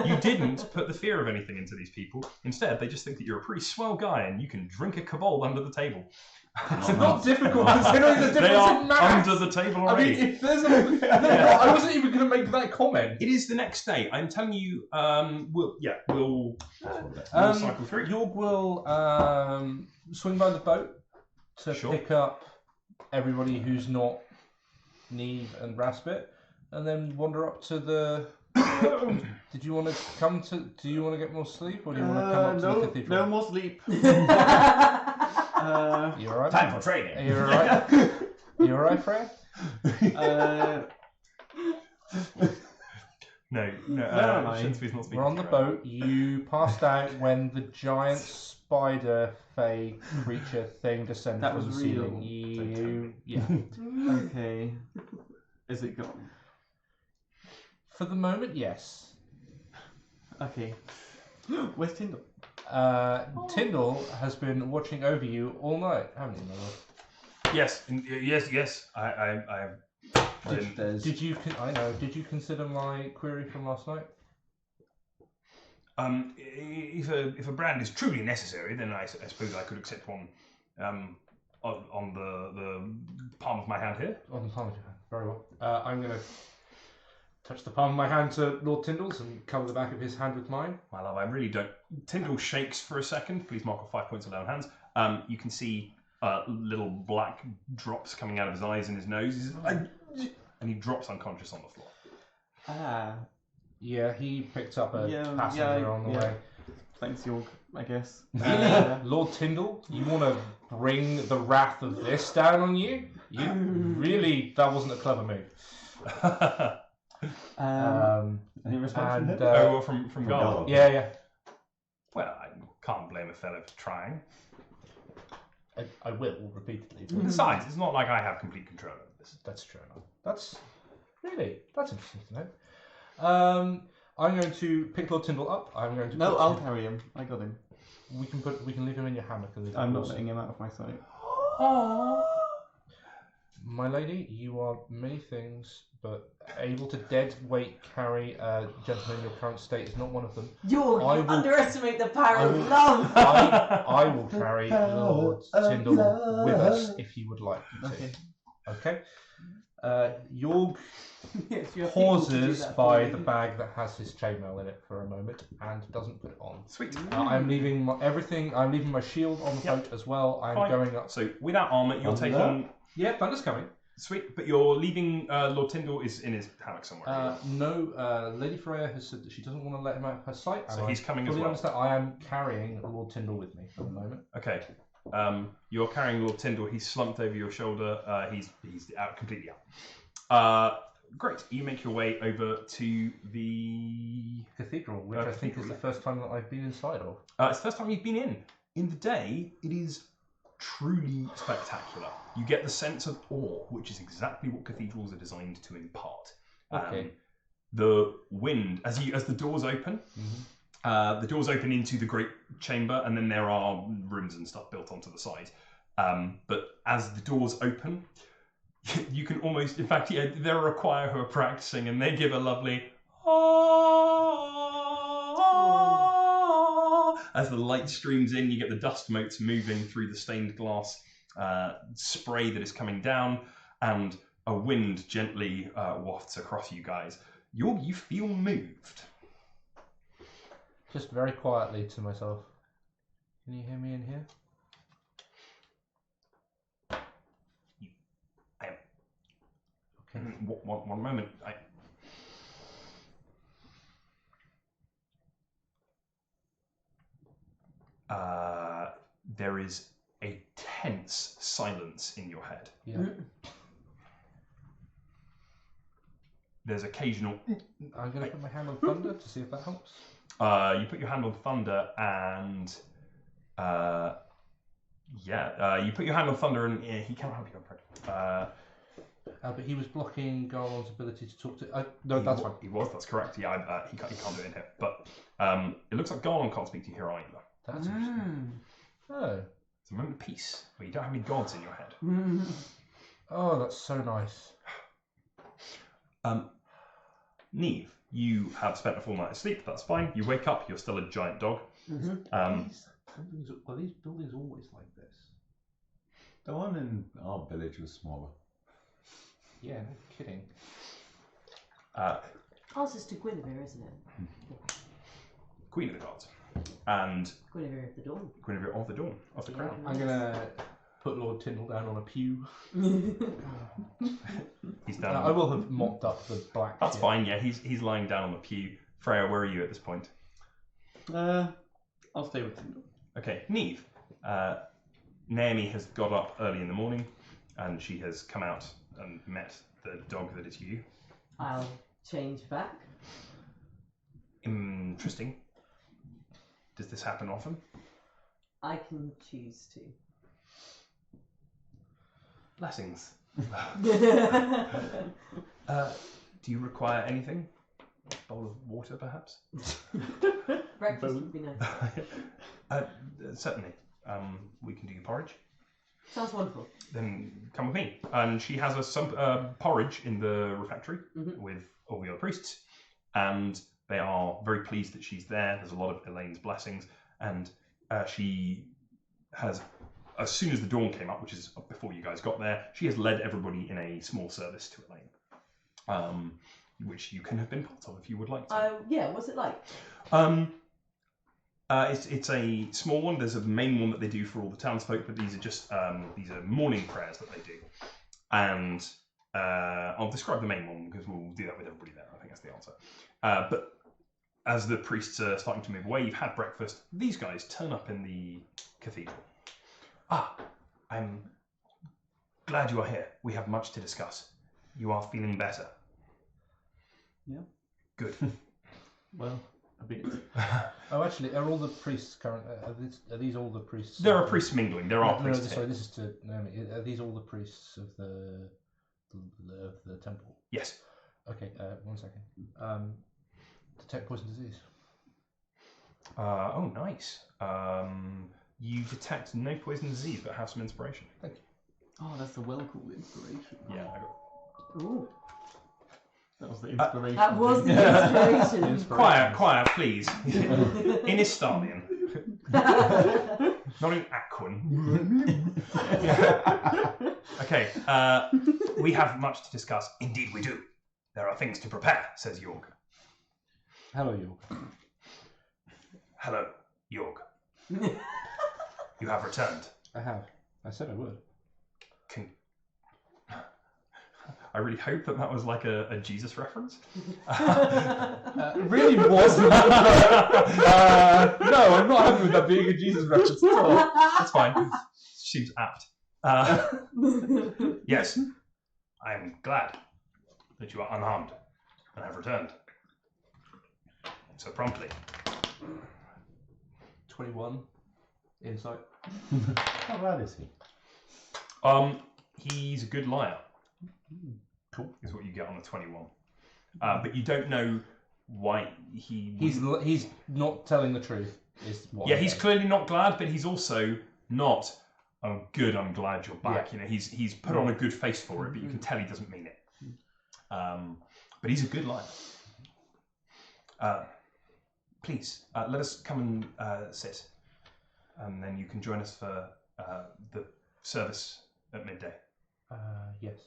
You didn't put the fear of anything into these people. Instead, they just think that you're a pretty swell guy and you can drink a kobold under the table. It's not difficult considering the difference They are in maths. under the table I already. mean, if there's a... No, I wasn't even going to make that comment. It is the next day. I'm telling you, we'll cycle through. York will swing by the boat to Sure. pick up everybody who's not Neve and Raspit, and then wander up to the... Did you want to come to... Do you want to get more sleep, or do you want to come up to the cathedral? no more sleep. You alright? Time for training. Are you alright? You alright, Freya? No, I? Shinsby's not speaking. We're on the to her. boat. You passed out when the giant spider fey creature thing descended That from was the ceiling. real. Yeah. Okay. Is it gone? For the moment, yes. Okay. Where's Tyndall? Tyndall has been watching over you all night, haven't you, my lord? Yes. Did you? Did you consider my query from last night? If a brand is truly necessary, then I suppose I could accept one on the palm of my hand here. On the palm of your hand. Very well. I'm going to touch the palm of my hand to Lord Tyndall's and cover the back of his hand with mine. My love, I really don't. Tyndall shakes for a second. Please mark off 5 points on down hands. You can see little black drops coming out of his eyes and his nose. And he drops unconscious on the floor. Ah. Yeah, he picked up a Yeah, passenger on the yeah. way. Thanks, York, I guess. Really? Lord Tyndall, you want to bring the wrath of this down on you? You really, that wasn't a clever move. Any response and, from him? From Garland. Yeah. Well, I can't blame a fellow for trying. I will repeatedly. Besides, it's not like I have complete control over this. That's true enough. That's interesting to know. I'm going to pick Lord Tyndall up. I'm going to. No, put I'll him- carry him. I got him. We can leave him in your hammock and leave him I'm not close. letting him out of my sight. My lady, you are many things, but able to dead weight carry a gentleman in your current state is not one of them. You I will- underestimate the power I of will- love. I will carry Lord Tyndall with us if you would like me to. Okay. Okay. York Yes, you have people to do pauses that by for the you. bag that has his chainmail in it for a moment and doesn't put it on. Sweet. I'm leaving my everything. I'm leaving my shield on the Yep. boat as well. I'm Fine. going up. So without armor, you're Thunder? taking. Yeah, Thunder's coming. Sweet, but you're leaving. Lord Tyndall is in his hammock somewhere. No, Lady Freya has said that she doesn't want to let him out of her sight. So and he's I coming as fully well. understand. I am carrying Lord Tyndall with me for the moment. Okay. You're carrying Lord Tyndall. He's slumped over your shoulder. He's out completely out. Great. You make your way over to the. Cathedral, which I think is the first time that I've been inside of. It's the first time you've been in. In the day, it is truly spectacular. You get the sense of awe, which is exactly what cathedrals are designed to impart. Okay. The wind, as the doors open, the doors open into the great chamber, and then there are rooms and stuff built onto the side. But as the doors open, you can almost, in fact, there are a choir who are practicing, and they give a lovely as the light streams in. You get the dust motes moving through the stained glass spray that is coming down, and a wind gently wafts across you guys. You feel moved. Just very quietly to myself. Can you hear me in here? Okay. One moment. There is a tense silence in your head. Yeah. There's occasional. I'm going to put my hand on thunder to see if that helps. You put your hand on thunder and. You put your hand on thunder and he can't help you, I'm afraid. But he was blocking Garlon's ability to talk to. No, that's fine. He was. That's correct. Yeah, he can't do it in here. But it looks like Garlon can't speak to you here either. That's interesting. Oh. It's a moment of peace where you don't have any gods in your head. Oh, that's so nice. Neve, you have spent a full night of sleep. That's fine. You wake up. You're still a giant dog. Are these buildings always like this? The one in our village was smaller. Yeah, no kidding. Ours is to Guinevere, isn't it? Queen of the gods. And Guinevere of the Dawn. Guinevere of the Dawn, of the Crown. I'm going to put Lord Tyndall down on a pew. He's down. I will have mopped up the black. That's fine. Yeah, he's lying down on the pew. Freya, where are you at this point? I'll stay with Tyndall. Okay, Neve. Naomi has got up early in the morning, and she has come out and met the dog that is you. I'll change back. Interesting. Does this happen often? I can choose to. Blessings. Do you require anything? A bowl of water, perhaps? Breakfast would be nice. Certainly. We can do your porridge. Sounds wonderful. Then come with me. And she has some porridge in the refectory with all the other priests. And they are very pleased that she's there. There's a lot of Elaine's blessings. And she has, as soon as the dawn came up, which is before you guys got there, she has led everybody in a small service to Elaine. Which you can have been part of if you would like to. Yeah, what's it like? It's a small one. There's a main one that they do for all the townsfolk, but these are just these are morning prayers that they do. And I'll describe the main one because we'll do that with everybody there. I think that's the answer. But as the priests are starting to move away, you've had breakfast. These guys turn up in the cathedral. I'm glad you are here. We have much to discuss. You are feeling better. Yeah. Good. Well, a bit. Oh, actually, are all the priests current? Are these all the priests? There are priests mingling. There are No, priests sorry, here. this is to Naomi. Are these all the priests of the temple? Yes. Okay, 1 second. Detect poison disease. Oh, nice. You detect no poison disease, but have some inspiration. Thank you. Oh, that's a well-called inspiration. Yeah, I got. Ooh. That was the inspiration. That was the inspiration. Quiet, please. In Estalian. Not in Aquan. Okay, we have much to discuss. Indeed we do. There are things to prepare, says Yorg. Hello, York. Hello, Yorg. You have returned. I have. I said I would. I really hope that was like a Jesus reference. It really wasn't. No, I'm not happy with that being a Jesus reference at all. That's fine. Seems apt. Yes, I am glad that you are unharmed and have returned so promptly. 21 insight. How bad is he? He's a good liar. Cool. Is what you get on the 21. But you don't know why He's not telling the truth. Is what Yeah, I'm he's saying. clearly not glad, but he's also not. Oh, good. I'm glad you're back. Yeah. You know, he's put on a good face for it, but you can tell he doesn't mean it. But he's a good liar. Please let us come and sit, and then you can join us for the service at midday. Yes.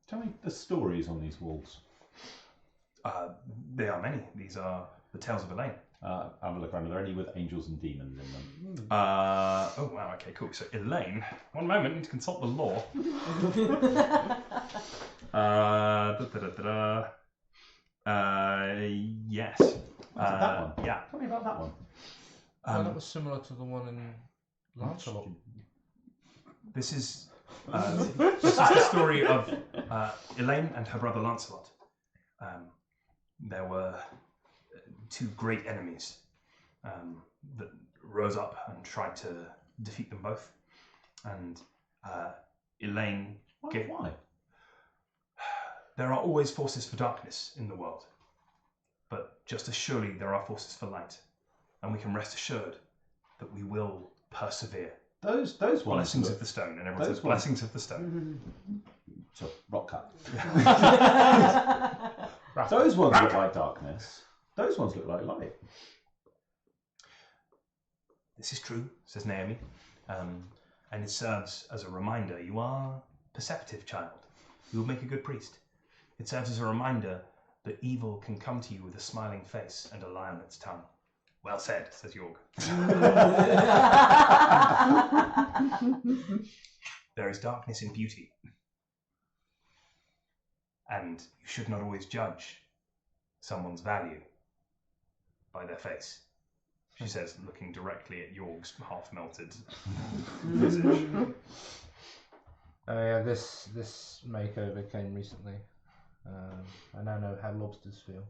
Tell me the stories on these walls. There are many. These are The Tales of Elaine. Have a look around. Are there any with angels and demons in them? Oh wow, okay, cool. So Elaine, one moment, need to consult the law. Yes. That one? Yeah. Tell me about that one. That was similar to the one in Lancelot. This is the story of Elaine and her brother Lancelot. There were two great enemies that rose up and tried to defeat them both. And Elaine... Why? There are always forces for darkness in the world. But just as surely there are forces for light. And we can rest assured that we will persevere. Those ones. Blessings of the stone. And everyone says blessings of the stone. So, rock cut. Those ones look like darkness. Those ones look like light. This is true, says Naomi. And it serves as a reminder. You are perceptive, child. You will make a good priest. It serves as a reminder that evil can come to you with a smiling face and a lie on its tongue. Well said, says Jorg. There is darkness in beauty. And you should not always judge someone's value by their face, she says, looking directly at Jorg's half-melted visage. Yeah, this makeover came recently. I now know how lobsters feel.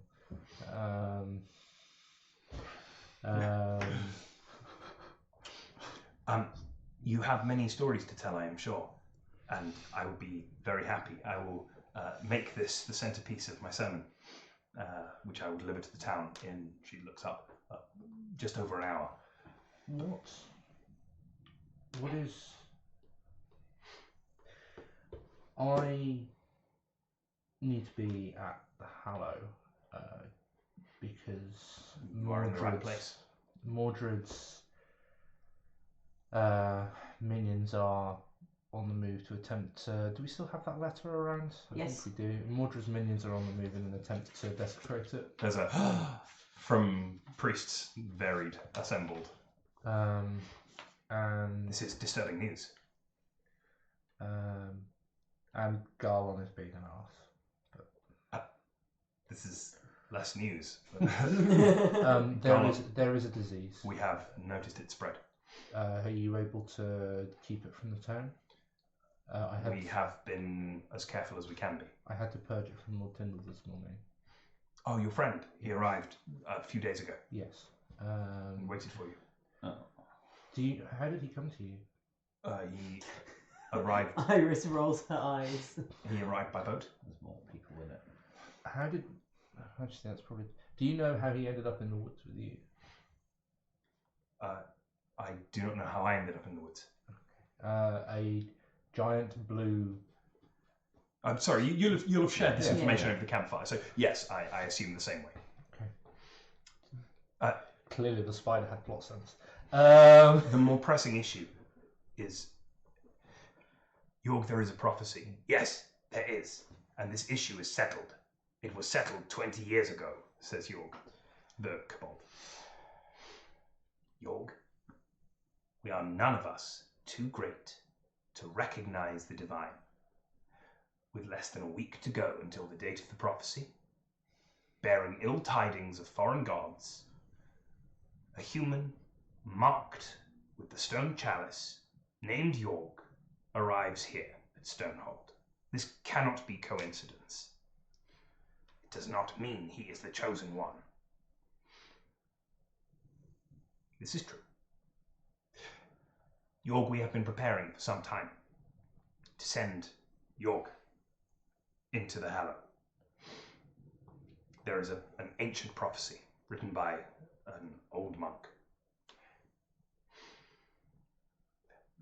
You have many stories to tell, I am sure, and I will be very happy. I will make this the centerpiece of my sermon, which I will deliver to the town in, she looks up, just over an hour. What is... I need to be at the Hallow because You are in the right place. Mordred's minions are on the move to attempt to... Do we still have that letter around? I think we do. Mordred's minions are on the move in an attempt to desecrate it. There's a from priests varied assembled. And this is disturbing news. And Garlon is being an arse. This is less news. There is a disease. We have noticed it spread. Are you able to keep it from the town? We have been as careful as we can be. I had to purge it from Lord Tyndall this morning. Oh, your friend. He arrived a few days ago. Yes. And waited for you. Oh. How did he come to you? He arrived... Iris rolls her eyes. He arrived by boat. There's more people in it. How did... Actually, that's probably... Do you know how he ended up in the woods with you? I do not know how I ended up in the woods. A giant blue... I'm sorry, you'll have shared this information over the campfire, so yes, I assume the same way. Okay. Clearly the spider had plot sense. The more pressing issue is... Jorg, there is a prophecy. Yes, there is. And this issue is settled. It was settled 20 years ago, says Jorg, the kobold. Jorg, we are none of us too great to recognize the divine. With less than a week to go until the date of the prophecy, bearing ill tidings of foreign gods, a human marked with the stone chalice, named Jorg, arrives here at Stonehold. This cannot be coincidence. It does not mean he is the chosen one. This is true. Jorg, we have been preparing for some time to send Jorg into the Hallow. There is an ancient prophecy written by an old monk.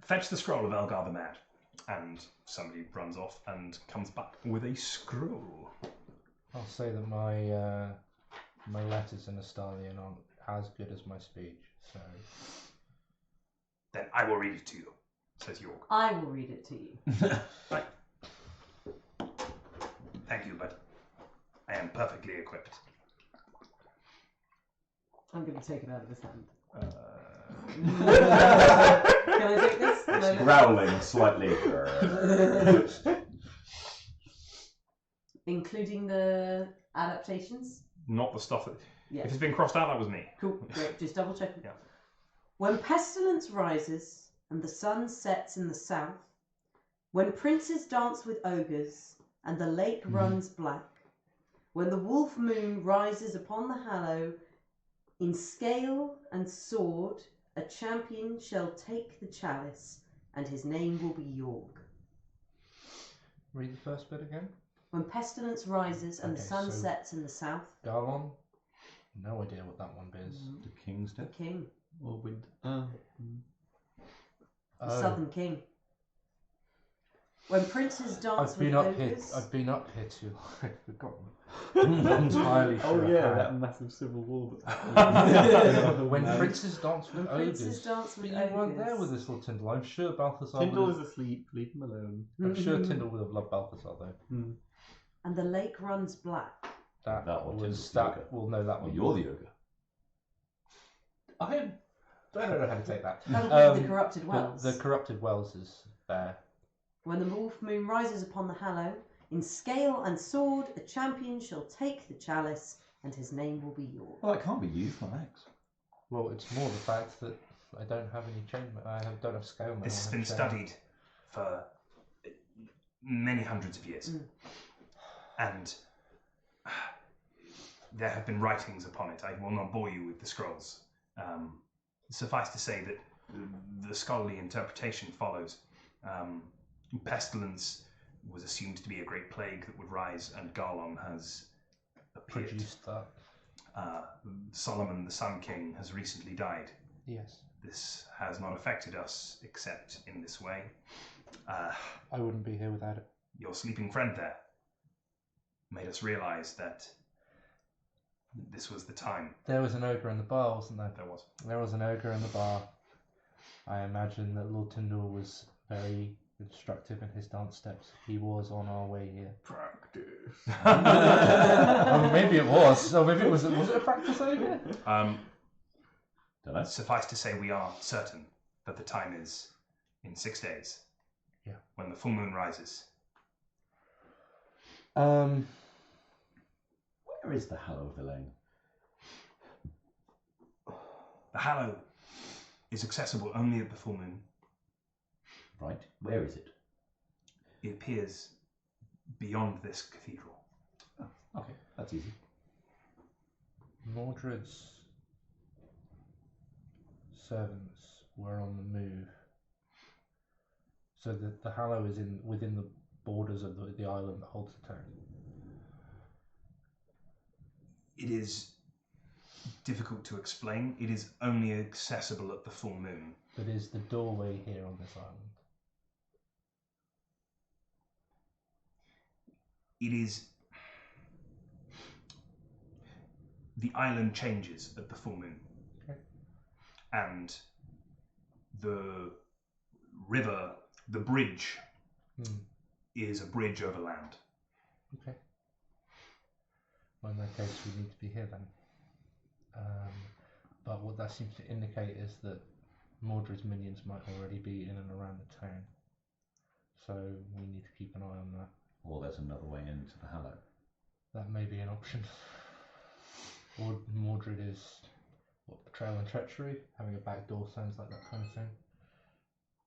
Fetch the scroll of Elgar the Mad. And somebody runs off and comes back with a scroll. I'll say that my letters in Astalian aren't as good as my speech, so... Then I will read it to you, says Jorg. I will read it to you. Right. Thank you, but I am perfectly equipped. I'm going to take it out of his hand. Uh, Can I take this? Can I It's look- growling slightly. Including the adaptations? not the stuff that. Yeah. If it's been crossed out, that was me. Cool, great. Just double checking. Yeah. When pestilence rises and the sun sets in the south, when princes dance with ogres and the lake runs black, when the wolf moon rises upon the hallow, in scale and sword a champion shall take the chalice, and his name will be York. Read the first bit again. When pestilence rises and the Okay, sun so- sets in the south, Garlon. No idea what that one is. The king's the dead. king, Or wind. the Oh. southern king. When princes dance I've with been up here. ogres, I've been up here too long. I've forgotten. I'm not entirely Oh sure. yeah, how. that massive civil war that's When happening. princes dance when with princes ogres. dance But with you ogres. weren't there with this little Tyndall. I'm sure Balthazar. Tyndall would is have, asleep, leave him alone. I'm sure Tyndall would have loved Balthazar though. And the lake runs black. That, That one, was Tyndall's that. ogre. Well, no, that Well, one. you're the ogre. I don't know how to take that. That'll be the corrupted The- wells. The corrupted wells is there. When the wolf moon rises upon the hallow, in scale and sword a champion shall take the chalice, and his name will be York. Well, that can't be you, my legs. Well, it's more the fact that I don't have any chainmail. don't have scale mail. This has I been have chain- studied for many hundreds of years. And there have been writings upon it. I will not bore you with the scrolls. Suffice to say that the scholarly interpretation follows. Pestilence was assumed to be a great plague that would rise, and Garlon has appeared. Produced that. Solomon, the Sun King, has recently died. Yes. This has not affected us except in this way. I wouldn't be here without it. Your sleeping friend there made us realize that this was the time. There was an ogre in the bar, wasn't there? There was. There was an ogre in the bar. I imagine that Lord Tyndall was very instructive in his dance steps. He was on our way here. Practice. Oh, maybe it was. Oh, maybe it was. Was it a practice ogre? Don't know. Suffice to say, we are certain that the time is in 6 days. Yeah. When the full moon rises. Um. Where is the Hallow of the Lane? The Hallow is accessible only at the full moon. Right. Where is it? It appears beyond this cathedral. Okay, that's easy. Mordred's servants were on the move, so that the Hallow is within the borders of the island that holds the town. It is difficult to explain. It is only accessible at the full moon. But is the doorway here on this island? It is. The island changes at the full moon. Okay. And the river, the bridge, is a bridge over land. Okay. Well, in that case, we need to be here then. But what that seems to indicate is that Mordred's minions might already be in and around the town. So we need to keep an eye on that. Or there's another way into the Hallow. That may be an option. Or Mordred is what, betrayal and treachery? Having a back door sounds like that kind of thing.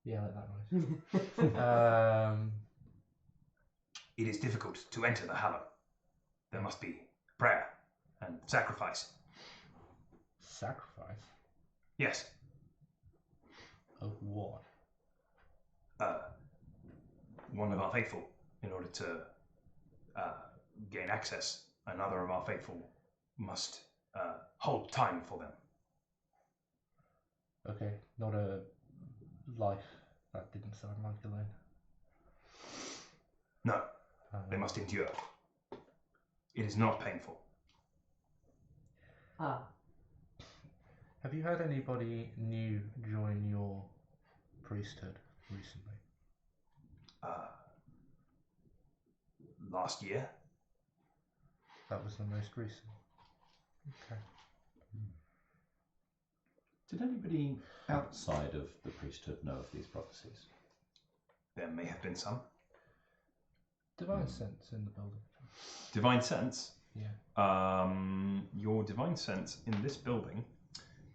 Yeah, I like that noise. It is difficult to enter the Hallow. There must be prayer and sacrifice. Sacrifice? Yes. Of what? One of our faithful, in order to gain access, another of our faithful must hold time for them. Okay, not a life. That didn't sound like Elaine. No, they must endure. It is not painful. Have you had anybody new join your priesthood recently? Last year, That was the most recent. Okay. Did anybody outside of the priesthood know of these prophecies? There may have been some. Divine sense in the building. Divine sense? Yeah. Your divine sense in this building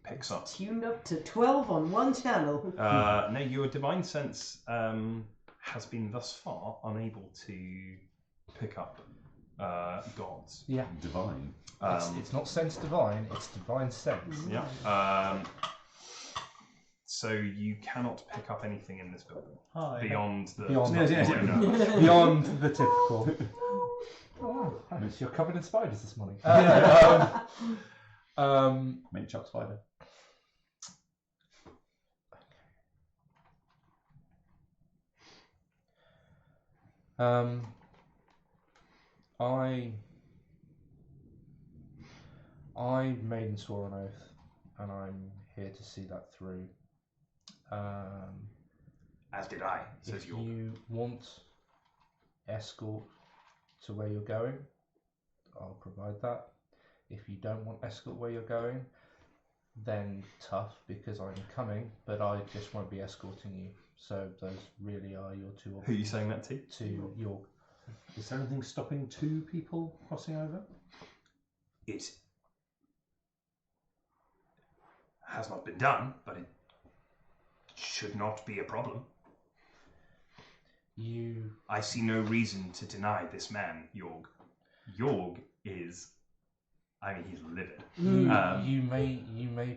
picks up. Tuned up to 12 on one channel. No, your divine sense has been thus far unable to pick up gods. Yeah. Divine. It's not sense divine, it's divine sense. Yeah. So you cannot pick up anything in this building beyond the Beyond the typical. Oh, you're covered in spiders this morning. Mint choc spider. I made and swore an oath, and I'm here to see that through. As did I, says If York. you want escort to where you're going, I'll provide that. If you don't want escort where you're going, then tough, because I'm coming, but I just won't be escorting you. So those really are your two options. Who are you saying that to? To York. Is there anything stopping two people crossing over? It has not been done, but it should not be a problem. I see no reason to deny this man, Yorg. Yorg is, I mean, he's livid. You may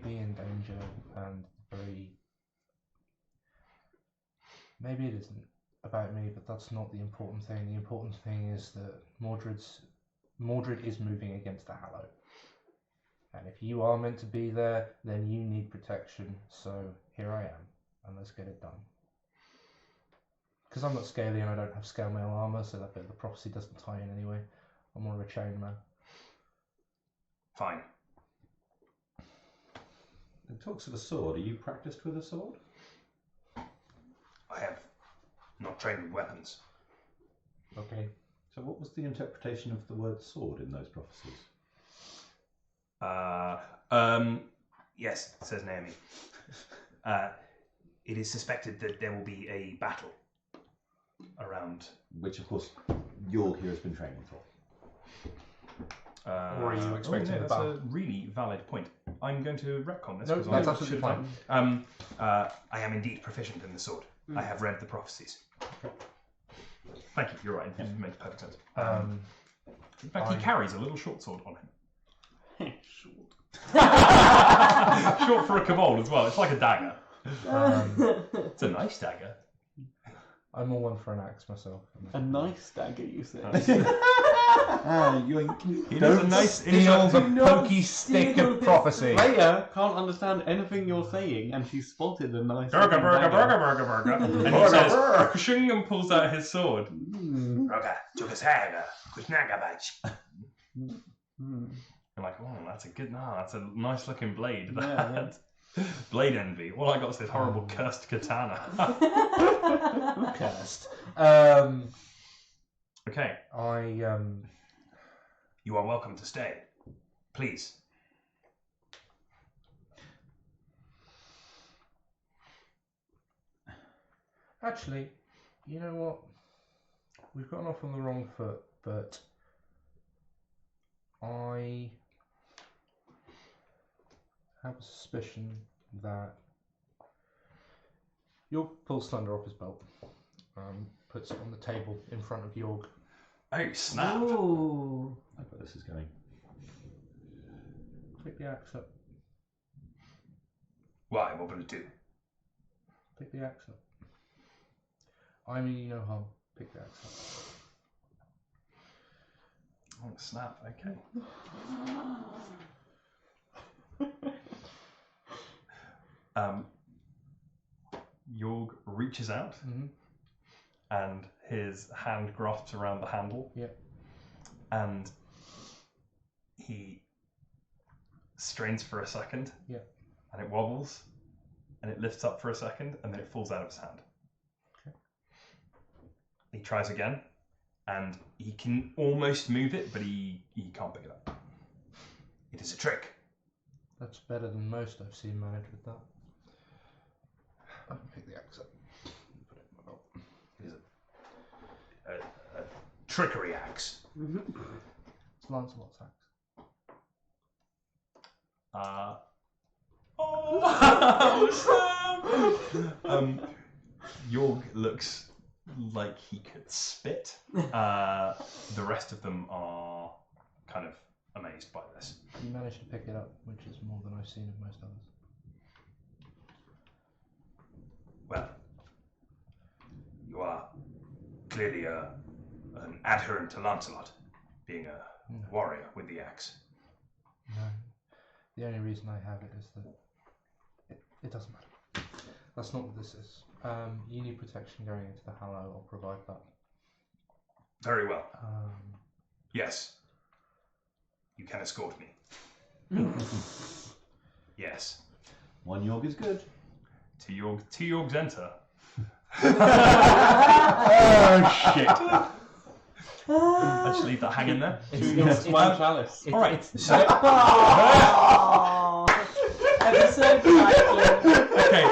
be in danger, and maybe it isn't about me, but that's not the important thing. The important thing is that Mordred is moving against the Hallow. And if you are meant to be there, then you need protection. So here I am, and let's get it done. Because I'm not scaly and I don't have scale mail armor, so that bit of the prophecy doesn't tie in anyway. I'm more of a chain man. Fine. In talks of a sword, are you practiced with a sword? I have not trained with weapons. Okay. So what was the interpretation of the word sword in those prophecies? Yes, says Naomi. It is suspected that there will be a battle around. Which, of course, York here has been training for. Or are you expecting that's the battle? a really valid point. I'm going to retcon this. No, because that's I absolutely should have fine. done. I am indeed proficient in the sword. I have read the prophecies. Thank you. You're right. It makes perfect sense. In fact, he carries a little short sword on him. Short for a kobold as well. It's like a dagger. It's a nice dagger. I'm all one for an axe myself. A nice dagger, you say? Yoink. It is a nice. Steal the pokey stick of prophecy. Freya can't understand anything you're saying, and she spotted a nice Burger, burger, dagger. burger, burger, burger. And he says, Kushing and pulls out his sword. Burger, Jukashaga, Kushnagabach. I'm like, oh, that's a good, that's a nice looking blade. Yeah. Blade envy. All I got is this horrible cursed katana. Cursed. Okay, you are welcome to stay. Please. Actually, you know what? We've gotten off on the wrong foot, but I have a suspicion that York pulls thunder off his belt, puts it on the table in front of York. Oh, snap. Ooh. I bet this is going. Pick the axe up. Why? What will it do? Pick the axe up. I mean you no harm. Pick the axe up. Oh, snap. Okay. Jorg reaches out and his hand grasps around the handle. Yeah. And he strains for a second. Yeah. And it wobbles. And it lifts up for a second and then it falls out of his hand. Okay. He tries again. And he can almost move it, but he can't pick it up. It is a trick. That's better than most I've seen manage with that. I can pick the axe up. Put it in my belt. Is it a trickery axe? It's Lancelot's axe. Jorg looks like he could spit. The rest of them are kind of amazed by this. You managed to pick it up, which is more than I've seen of most others. Well, you are clearly an adherent to Lancelot, being a warrior with the axe. No. The only reason I have it is that it doesn't matter. That's not what this is. You need protection going into the Hallow. I'll provide that. Very well. Yes. You can escort me. Yes. One York is good. Two Yorks enter. Oh shit! Let's leave that hanging there. It's one chalice. All right. So, Episode title. okay,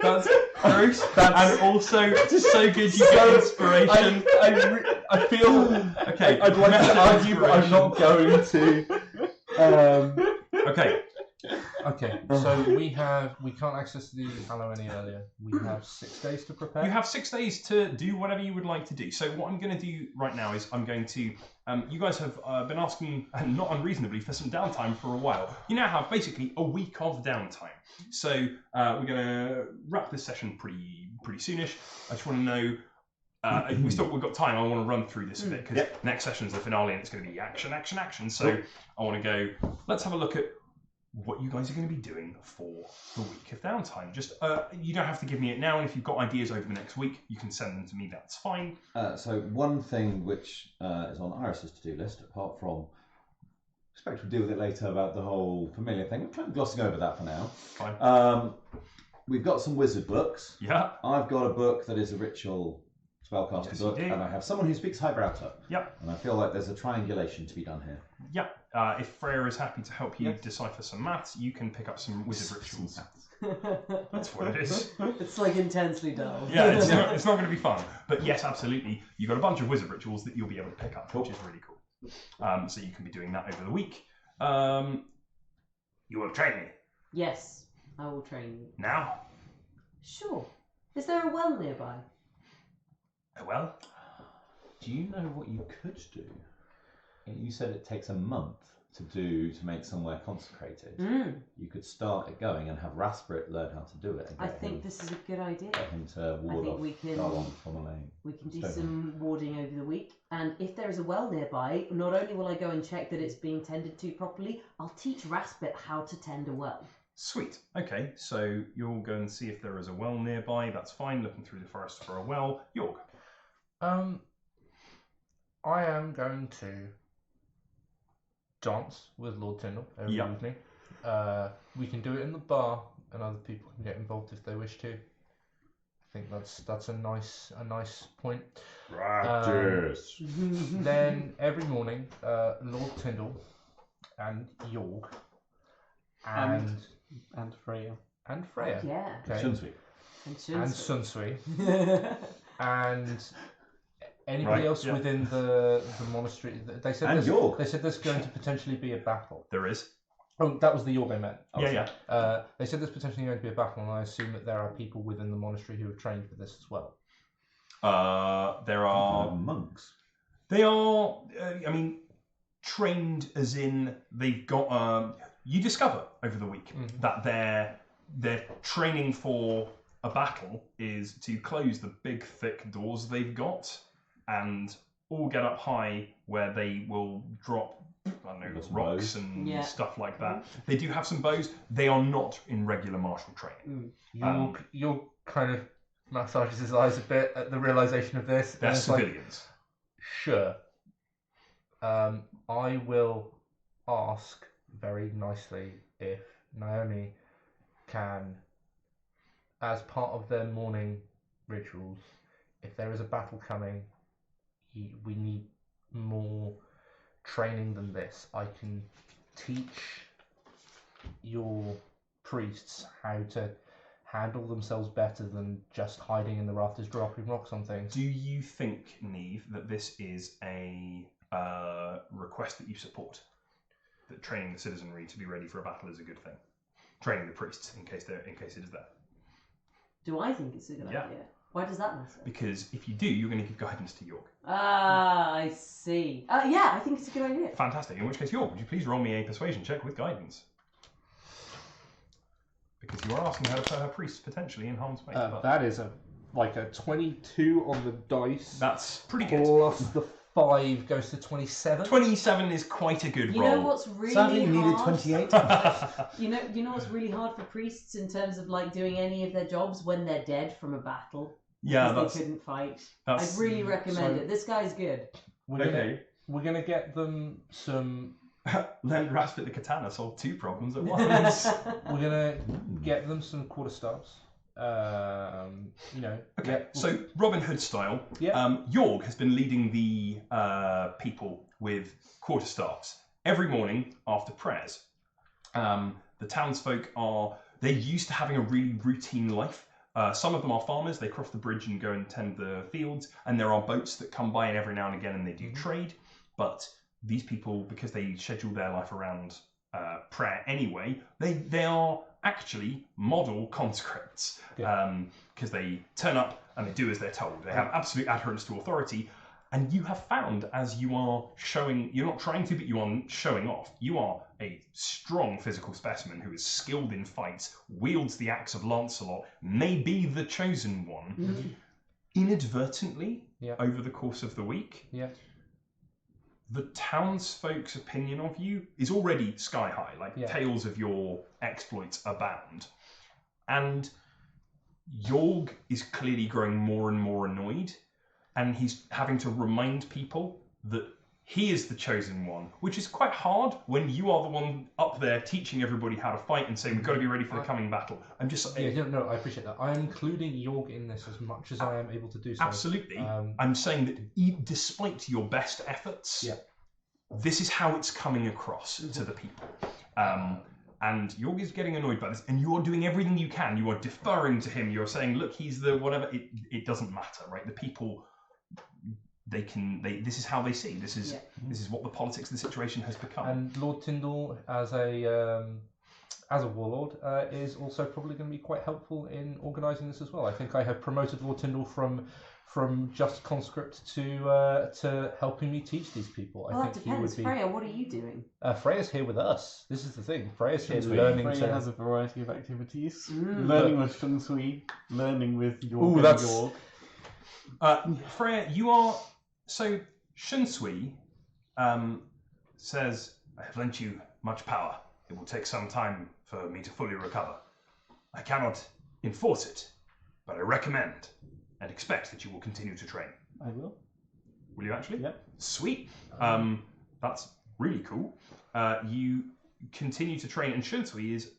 that's gross, and also so good you get inspiration. I feel Okay, I'd like to argue, but I'm not going to. Okay, Okay, so we can't access the Hallow any earlier. We have 6 days to prepare. you have 6 days to do whatever you would like to do. So what I'm going to do right now is I'm going to. You guys have been asking, and not unreasonably, for some downtime for a while. You now have basically a week of downtime. So we're going to wrap this session pretty soonish. I just want to know. We've got time. I want to run through this a bit because next session's the finale and it's going to be action. So I want to go. Let's have a look at what you guys are going to be doing for the week of downtime. Just you don't have to give me it now, and if you've got ideas over the next week, you can send them to me. That's fine. So one thing which is on Iris's to-do list, apart from, I expect we'll deal with it later about the whole familiar thing. We're kind of glossing over that for now. Fine. We've got some wizard books. Yeah. I've got a book that is a ritual spellcaster Yes, book, you do. and I have someone who speaks Highbrowter. Yep. And I feel like there's a triangulation to be done here. Yep. If Freya is happy to help you decipher some maths, you can pick up some wizard rituals. That's what it is. It's like intensely dull. Yeah, it's not going to be fun. But yes, absolutely. You've got a bunch of wizard rituals that you'll be able to pick up, which is really cool. So you can be doing that over the week. You will train me. Yes, I will train you. Now? Sure. Is there a well nearby? Well? Do you know what you could do? You said it takes a month to make somewhere consecrated. You could start it going and have Rasprit learn how to do it. And I think this is a good idea. Get him to ward off Garlon from a lane. We can do Stone. some warding over the week, and if there is a well nearby, not only will I go and check that it's being tended to properly, I'll teach Raspit how to tend a well. Sweet. Okay, so you'll go and see if there is a well nearby. That's fine. Looking through the forest for a well. York. I am going to dance with Lord Tyndall every evening. We can do it in the bar, and other people can get involved if they wish to. I think that's a nice point. Practice. Then every morning, Lord Tyndall and Jorg and Freya. Freya. Yeah. Okay. Shunsui. And Sunsui. And anybody else within the monastery. They said And York. They said there's going to potentially be a battle. There is. Oh, that was the York I meant. Yeah. They said there's potentially going to be a battle, and I assume that there are people within the monastery who have trained for this as well. There are monks. They are. Trained as in they've got. You discover over the week that their training for a battle is to close the big thick doors they've got and all get up high where they will drop rocks and stuff like that. They do have some bows. They are not in regular martial training. You're kind of massages his eyes a bit at the realization of this. They're civilians. Sure. I will ask very nicely if Naomi can, as part of their morning rituals, if there is a battle coming, we need more training than this. I can teach your priests how to handle themselves better than just hiding in the rafters dropping rocks on things. Do you think, Neve, that this is a request that you support? That training the citizenry to be ready for a battle is a good thing? Training the priests in case it is there? Do I think it's a good Yeah. idea? Why does that matter? Because if you do, you're going to give guidance to York. Ah, I see. Yeah, I think it's a good idea. Fantastic. In which case, York, would you please roll me a persuasion check with guidance? Because you are asking her to put her priests potentially in harm's way. but That is a 22 on the dice. that's pretty good. Plus the 5 goes to 27. 27 is quite a good You roll. know what's really Sadly, you needed hard? 28. You know what's really hard for priests in terms of like doing any of their jobs when they're dead from a battle. Yeah, because that's they couldn't fight. that's I'd really recommend so- it. This guy's good. okay. We're gonna get them some. Let grasp at the katana solve 2 problems at once. We're gonna get them some quarterstaffs. You know. Okay, yeah, so Robin Hood style, Yeah. Jorg has been leading the people with quarterstaffs every morning after prayers. The townsfolk they're used to having a really routine life. Some of them are farmers, they cross the bridge and go and tend the fields, and there are boats that come by and every now and again and they do trade. But these people, because they schedule their life around prayer anyway, they are actually model conscripts because they turn up and they do as they're told. They have absolute adherence to authority. And you have found, as you are showing, you're not trying to, but you are showing off. You are a strong physical specimen who is skilled in fights, wields the axe of Lancelot, may be the chosen one. Inadvertently, over the course of the week, the townsfolk's opinion of you is already sky high. Like tales of your exploits abound. And Jorg is clearly growing more and more annoyed. And he's having to remind people that he is the chosen one, which is quite hard when you are the one up there teaching everybody how to fight and saying, we've got to be ready for the coming battle. I'm just... no, I appreciate that. I'm including Jorg in this as much as I am able to do so. Absolutely. I'm saying that despite your best efforts, this is how it's coming across to the people. And Jorg is getting annoyed by this, and you are doing everything you can. You are deferring to him. You're saying, look, he's the whatever. It doesn't matter, right? The people... this is how they see. This is what the politics of the situation has become. And Lord Tyndall, as a warlord, is also probably going to be quite helpful in organising this as well. I think I have promoted Lord Tyndall from just conscript to helping me teach these people. Well, I that think depends. he would be. Freya, what are you doing? Freya's here with us. This is the thing. Freya's here Freya learning to. has a variety of activities. Mm. Learning with Shun Sui, learning with Ooh, Jorg and that's- Jorg. Freya, you are... So, Shunsui says, I have lent you much power. It will take some time for me to fully recover. I cannot enforce it, but I recommend and expect that you will continue to train. I will. Will you actually? Yep. Sweet. That's really cool. You continue to train, and Shunsui is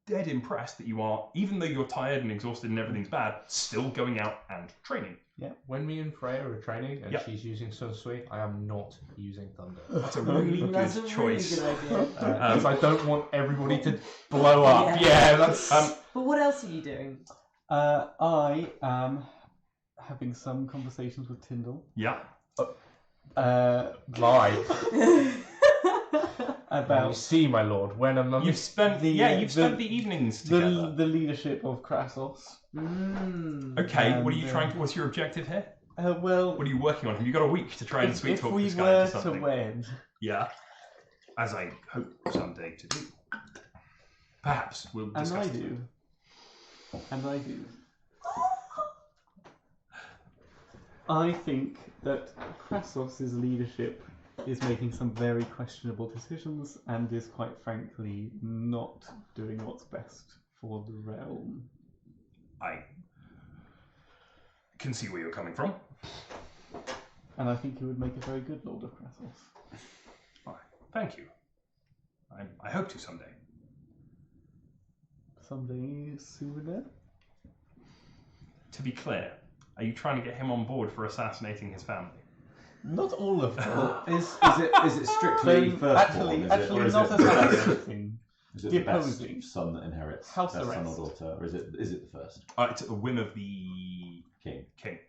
dead impressed that you are, even though you're tired and exhausted and everything's bad, still going out and training. Yeah. When me and Freya are training and Yep. she's using Sun Sui, I am not using Thunder. That's a really good That's a really choice. good idea. Because I don't want everybody to blow up. Yeah. Yeah, that's. But what else are you doing? I am having some conversations with Tyndall Yeah. Live. You about see, my lord, when a mum. You've spent the evenings together. the leadership of Krassos. Okay, what are you and, trying to? What's your objective here? Well, What are you working on? Have you got a week to try and sweet if talk we this guy were into to something? wed, Yeah, as I hope someday to do. Perhaps we'll and discuss. I do, I think that Krassos' leadership is making some very questionable decisions and is quite frankly not doing what's best for the realm. I can see where you're coming from. And I think he would make a very good Lord of Krassos. Fine. Thank you. I hope to someday. Someday sooner? To be clear, are you trying to get him on board for assassinating his family? Not all of them. Is it strictly firstborn? Actually, Or is not it assassinating. Is it the deposing. best son that inherits House best son or arrest. daughter, or is it the first It's at the whim of the king? king.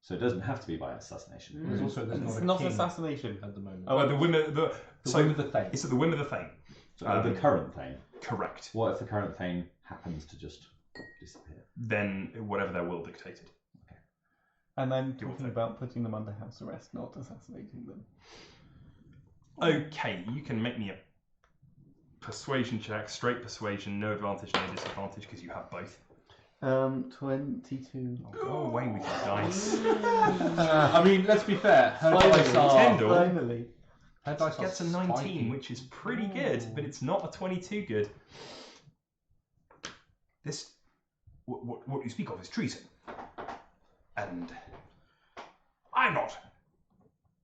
So it doesn't have to be by assassination. There's also there's It's not a not king assassination. at the moment. Oh, The whim of the. The So whim of the Thane. it's at the whim of the Thane. So the current Thane. Correct. What if the current Thane happens to just disappear? Then whatever their will dictated. And I'm Give or talking take. about putting them under house arrest, not assassinating them. Okay, you can make me a persuasion check. Straight persuasion, no advantage, no disadvantage because you have both. 22. Go away with your dice. I mean, let's be fair. Her Finally, dice are. Tyndall Finally. Her dice are Gets a 19, spiky. which is pretty good, but it's not a 22 good. This, what you speak of is treason. And I'm not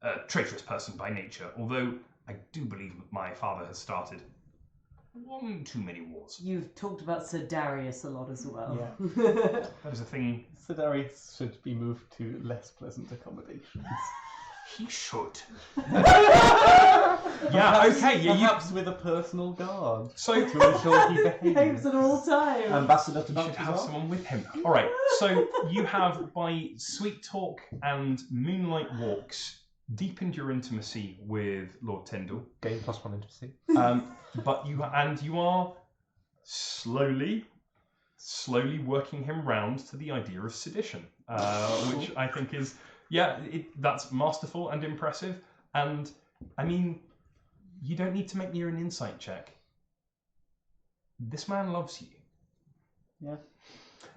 a traitorous person by nature, although I do believe my father has started one too many wars. You've talked about Sir Darius a lot as well. That is a thing Sidarius should be moved to less pleasant accommodations. he should. Yeah, okay, yeah, Perhaps with a personal guard so to ensure he behaves. Behaves at all times. Ambassador to you should have someone with him. All right. So you have, by sweet talk and moonlight walks, deepened your intimacy with Lord Tyndall. Gain +1 intimacy. But you are slowly working him round to the idea of sedition, which I think is that's masterful and impressive. And I mean, you don't need to make me an insight check. This man loves you. Yeah.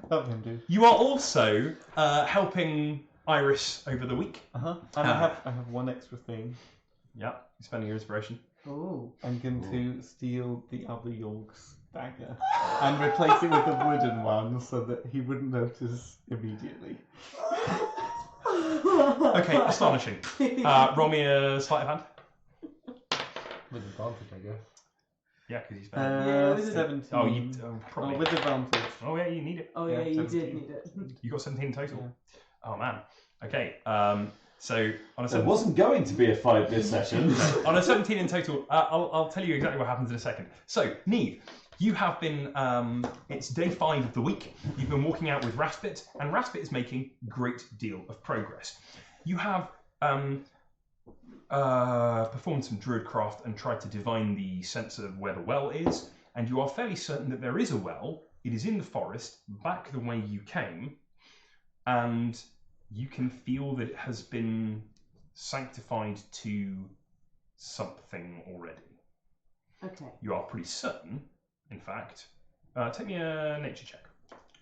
Love him, dude. You are also helping Iris over the week. And I have one extra thing. Yeah, you're spending your inspiration. Oh. I'm going to steal the other York's dagger and replace it with a wooden one so that he wouldn't notice immediately. Okay, astonishing. Roll me a sleight of hand. With advantage, I guess. Yeah, because you spent. Yeah, with 17. Oh, you probably. with advantage. Oh yeah, you need it. Oh yeah, Yeah, you 17. did need it. You got 17 total. Yeah. Oh man. Okay. So on a There 17, wasn't going to be a fight this session. on a 17 in total, I'll tell you exactly what happens in a second. So Neve, you have been. It's day 5 of the week. You've been walking out with Raspit, and Raspit is making great deal of progress. You have performed some druidcraft and tried to divine the sense of where the well is, and you are fairly certain that there is a well. It is in the forest, back the way you came, and you can feel that it has been sanctified to something already. Okay. You are pretty certain, in fact. Take me a nature check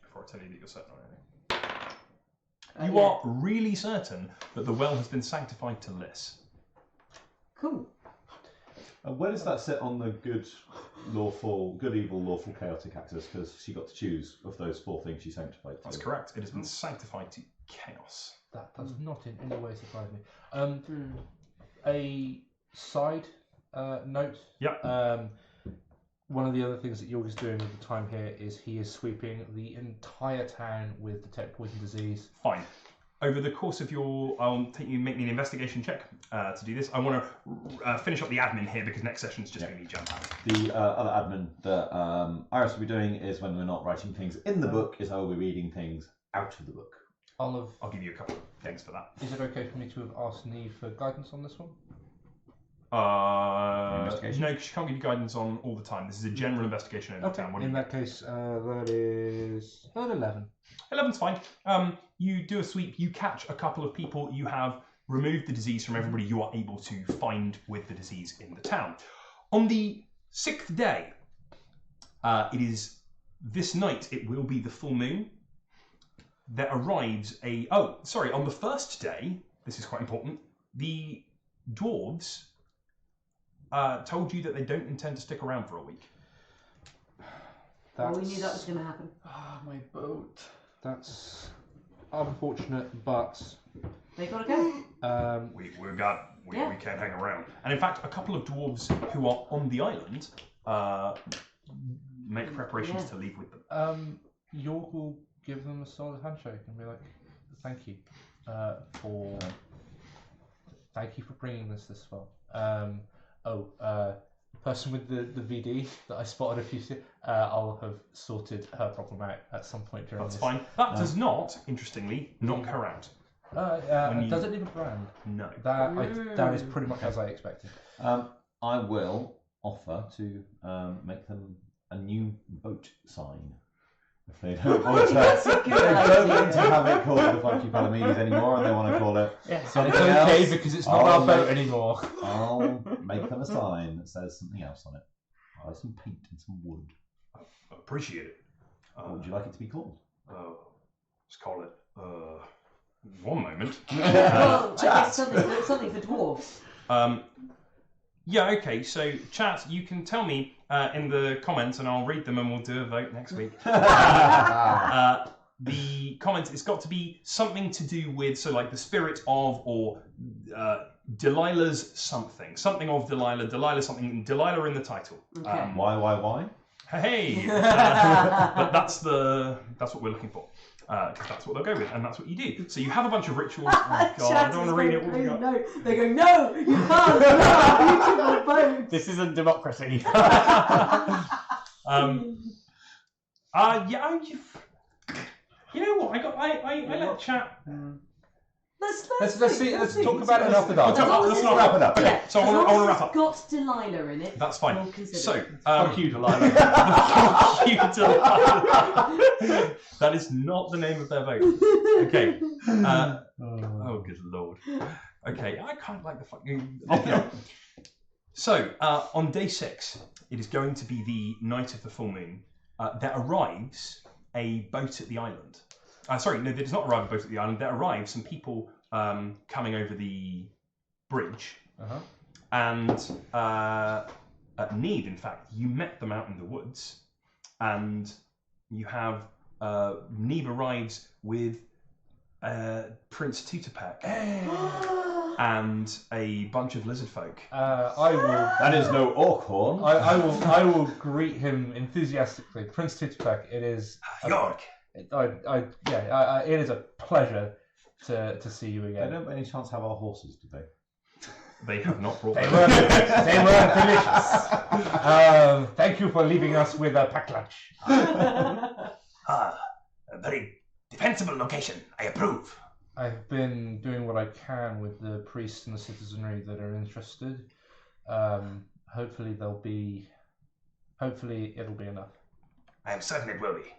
before I tell you that you're certain on anything. You are really certain that the well has been sanctified to Liss. Cool. Where does that sit on the good, evil, lawful, chaotic axis? Because she got to choose of those 4 things she sanctified to. That's correct. It has been sanctified to chaos. That does not in any way surprise me. A side note. Yeah. One of the other things that York is doing with the time here is he is sweeping the entire town with detect poison disease. Fine. Over the course of I'll take you make me an investigation check to do this. I want to finish up the admin here because next session's just going to be jump out. The other admin that Iris will be doing is when we're not writing things in the book, is I will be reading things out of the book. I'll give you a couple of things for that. Is it okay for me to have asked Neve for guidance on this one? Investigation? No, because she can't give you guidance on all the time. This is a general investigation over the town. What do In you that case, that is 11. 11's fine. You do a sweep, you catch a couple of people, you have removed the disease from everybody you are able to find with the disease in the town. On the 6th day, it is this night, it will be the full moon. There arrives on the first day, this is quite important, the dwarves told you that they don't intend to stick around for a week. Well, we knew that was going to happen. Ah, my boat. That's unfortunate, but They gotta go. We can't hang around. And in fact, a couple of dwarves who are on the island make preparations to leave with them. York will give them a solid handshake and be like, "Thank you thank you for bringing this far." person with the VD that I spotted a few. I'll have sorted her problem out at some point during That's this. fine. That does not, interestingly, knock her out. Does it leave a brand? No. That is pretty much as I expected. I will offer to make them a new boat sign. If they don't want to, That's a good don't want idea. to have it called the Funky Palamedes anymore, and they want to call it something It's okay else, because it's not our boat anymore. I'll make them a sign that says something else on it. I'll have some paint and some wood. Appreciate it. What would you like it to be called? Let's call it. One moment. Well, I guess something for dwarves. Yeah, okay, so chat, you can tell me in the comments and I'll read them and we'll do a vote next week. The comments, it's got to be something to do with, so like the spirit of, or Delilah's something. Something of Delilah, Delilah something, Delilah in the title. Okay. Why? Hey! But that's what we're looking for. Because that's what they'll go with, and that's what you do. So you have a bunch of rituals. Oh God, I don't want to read it. What have we got? No, they go, no, you can't. No, you took my boat. This isn't democracy. You know what? I let chat. Let's talk about it after that. Let's not wrap it up. Okay, so I want to wrap up. Got Delilah in it. That's fine. we'll consider So, it. Fuck you, Delilah. fuck you, Delilah. That is not the name of their vote. Okay. Oh, good lord. Okay, I kind of like the fucking. Okay. So, on day 6, it is going to be the night of the full moon. There arrives a boat at the island. Sorry, no, there does not arrive a boat at the island. There arrive some people coming over the bridge. And at Need, in fact, you met them out in the woods. And you have Neve arrives with Prince Tutapek and a bunch of lizard folk. I will. That is no Orkhorn. I will greet him enthusiastically. Prince Tutapek, it is. York. It is a pleasure to see you They again. don't by any chance have our horses, do they? They have not brought They them. were delicious. Thank you for leaving us with a packed lunch. A very defensible location. I approve. I've been doing what I can with the priests and the citizenry that are interested. Hopefully it'll be enough. I am certain it will be.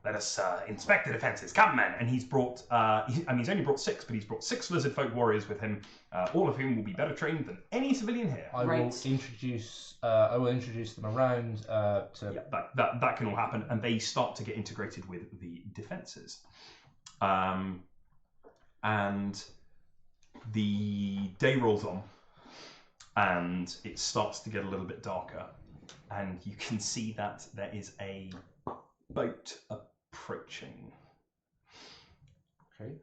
Let us inspect the defences. Come, men. And he's brought, he's only brought 6, but he's brought 6 lizard folk warriors with him, all of whom will be better trained than any civilian here. I will introduce them around to. Yeah, that can all happen, and they start to get integrated with the defences. And the day rolls on, and it starts to get a little bit darker, and you can see that there is a boat approaching. Okay.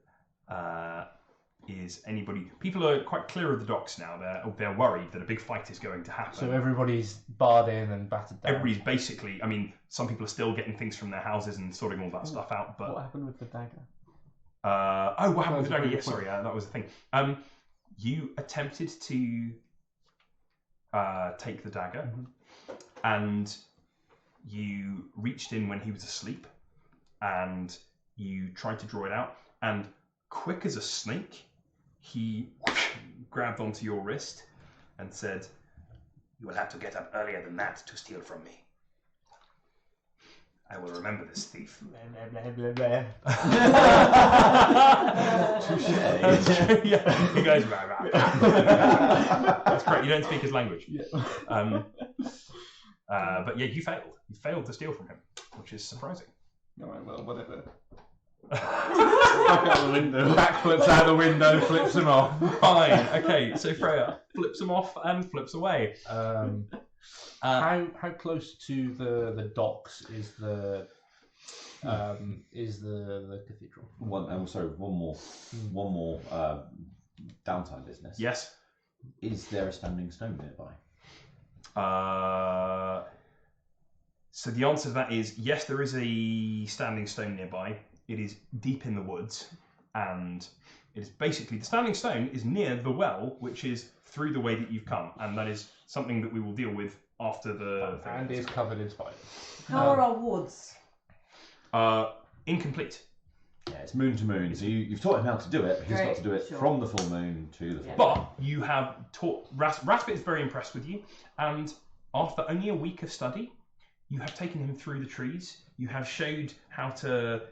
Is anybody? People are quite clear of the docks now. They're worried that a big fight is going to happen. So everybody's barred in and battered down. Everybody's basically. I mean, some people are still getting things from their houses and sorting all that stuff out. But What happened with the dagger? what happened with the dagger? really Yes, sorry, that was the thing. You attempted to take the dagger, and you reached in when he was asleep, and you tried to draw it out, and quick as a snake, he grabbed onto your wrist and said, "You will have to get up earlier than that to steal from me. I will remember this thief." Touché. Yeah, he goes, rah, rah, rah. That's great. You don't speak his language. But yeah, you failed. You failed to steal from him, which is surprising. Alright, well, whatever. Back out the window. Backflips out the window, flips him off. Fine. Okay, so Freya flips him off and flips away. How close to the docks is the cathedral? One more downtime business. Yes. Is there a standing stone nearby? So the answer to that is yes. There is a standing stone nearby. It is deep in the woods, and it is basically the standing stone is near the well, which is through the way that you've come, and that is something that we will deal with after the thing. And is covered in spiders. How are our wards? Incomplete. Yeah, it's moon to moon. So you've taught him how to do it, but he's got to do it from the full moon to the full moon. But you have taught... Raspit is very impressed with you, and after only a week of study, you have taken him through the trees. You have showed how to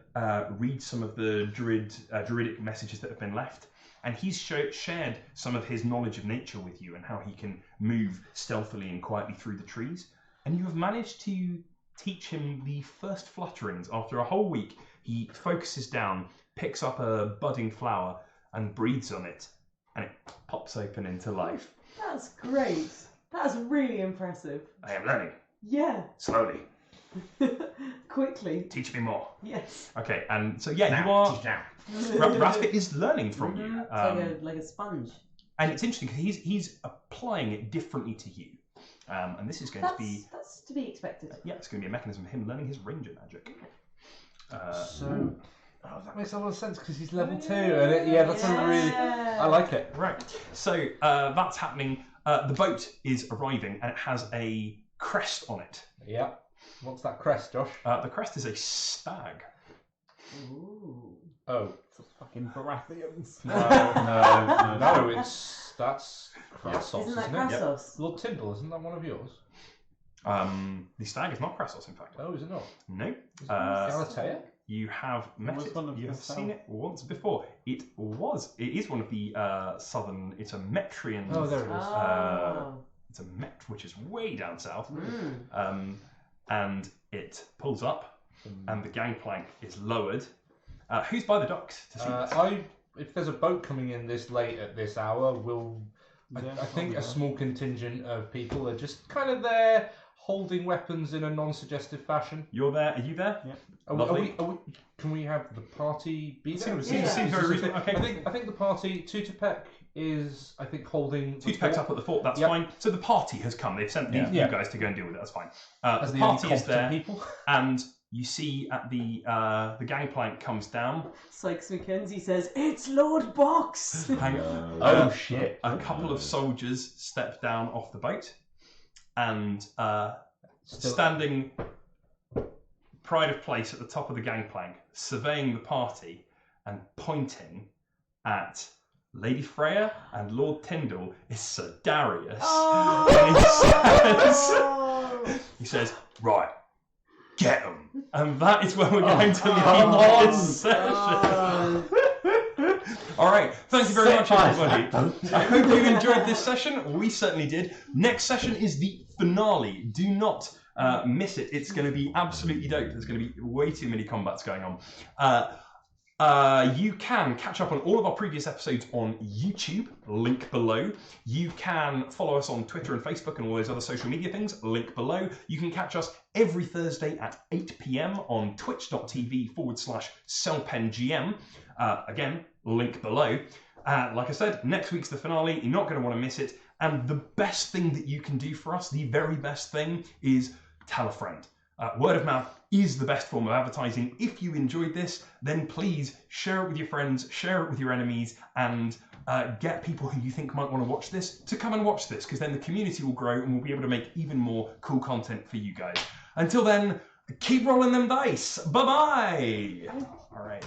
read some of the druidic messages that have been left, and he's shared some of his knowledge of nature with you and how he can move stealthily and quietly through the trees. And you have managed to teach him the first flutterings. After a whole week, he focuses down, picks up a budding flower, and breathes on it, and it pops open into life. That's great. That's really impressive. I am learning. Yeah. Slowly. Quickly. Teach me more. Yes. Okay, and so yeah, you are... Raspit is learning from you. It's like a sponge. And it's interesting because he's applying it differently to you. And this is going to be... That's to be expected. Yeah, it's going to be a mechanism of him learning his ranger magic. That makes a lot of sense because he's level 2. And that's a really... I like it. Right. So that's happening. The boat is arriving and it has a crest on it. Yeah. What's that crest, Josh? The crest is a stag. Ooh. Oh. It's a fucking Baratheons. No, that's Crassos, Isn't that isn't it? Crassos? Lord Tyndall, isn't that one of yours? The stag is not Crassos, in fact. Oh, is it not? No. Galatea? You have met it. You have seen it once before. It is one of the southern. It's a Metrian. Oh, there it is. It's a Met, which is way down south. And it pulls up, and the gangplank is lowered. Who's by the docks to see this? If there's a boat coming in this late at this hour, I think a small contingent of people are just kind of there, holding weapons in a non-suggestive fashion. You're there. Are you there? Yeah. Lovely. Can we have the party be there? Seems very reasonable. Okay. I think the party, Tutupek is, holding... Tutupek's up at the fort, that's fine. So the party has come. They've sent you guys to go and deal with it, that's fine. The party is there, people. And you see at the gangplank comes down. Sykes Mackenzie says, "It's Lord Box!" Shit. A couple of soldiers step down off the boat, and standing pride of place at the top of the gangplank, surveying the party and pointing at Lady Freya and Lord Tyndall is Sir Darius. And he says, "Right, get them." And that is where we're going to leave this session. All right, thank you very much, everybody. I hope you enjoyed this session. We certainly did. Next session is the finale. Do not miss it. It's going to be absolutely dope. There's going to be way too many combats going on. You can catch up on all of our previous episodes on YouTube, link below. You can follow us on Twitter and Facebook and all those other social media things, link below. You can catch us every Thursday at 8 PM on twitch.tv/CellpenGM. Again, link below. Like I said, next week's the finale. You're not going to want to miss it. And the best thing that you can do for us, the very best thing, is tell a friend. Word of mouth is the best form of advertising. If you enjoyed this, then please share it with your friends, share it with your enemies, and get people who you think might want to watch this to come and watch this, because then the community will grow and we'll be able to make even more cool content for you guys. Until then, keep rolling them dice. Bye-bye. All right.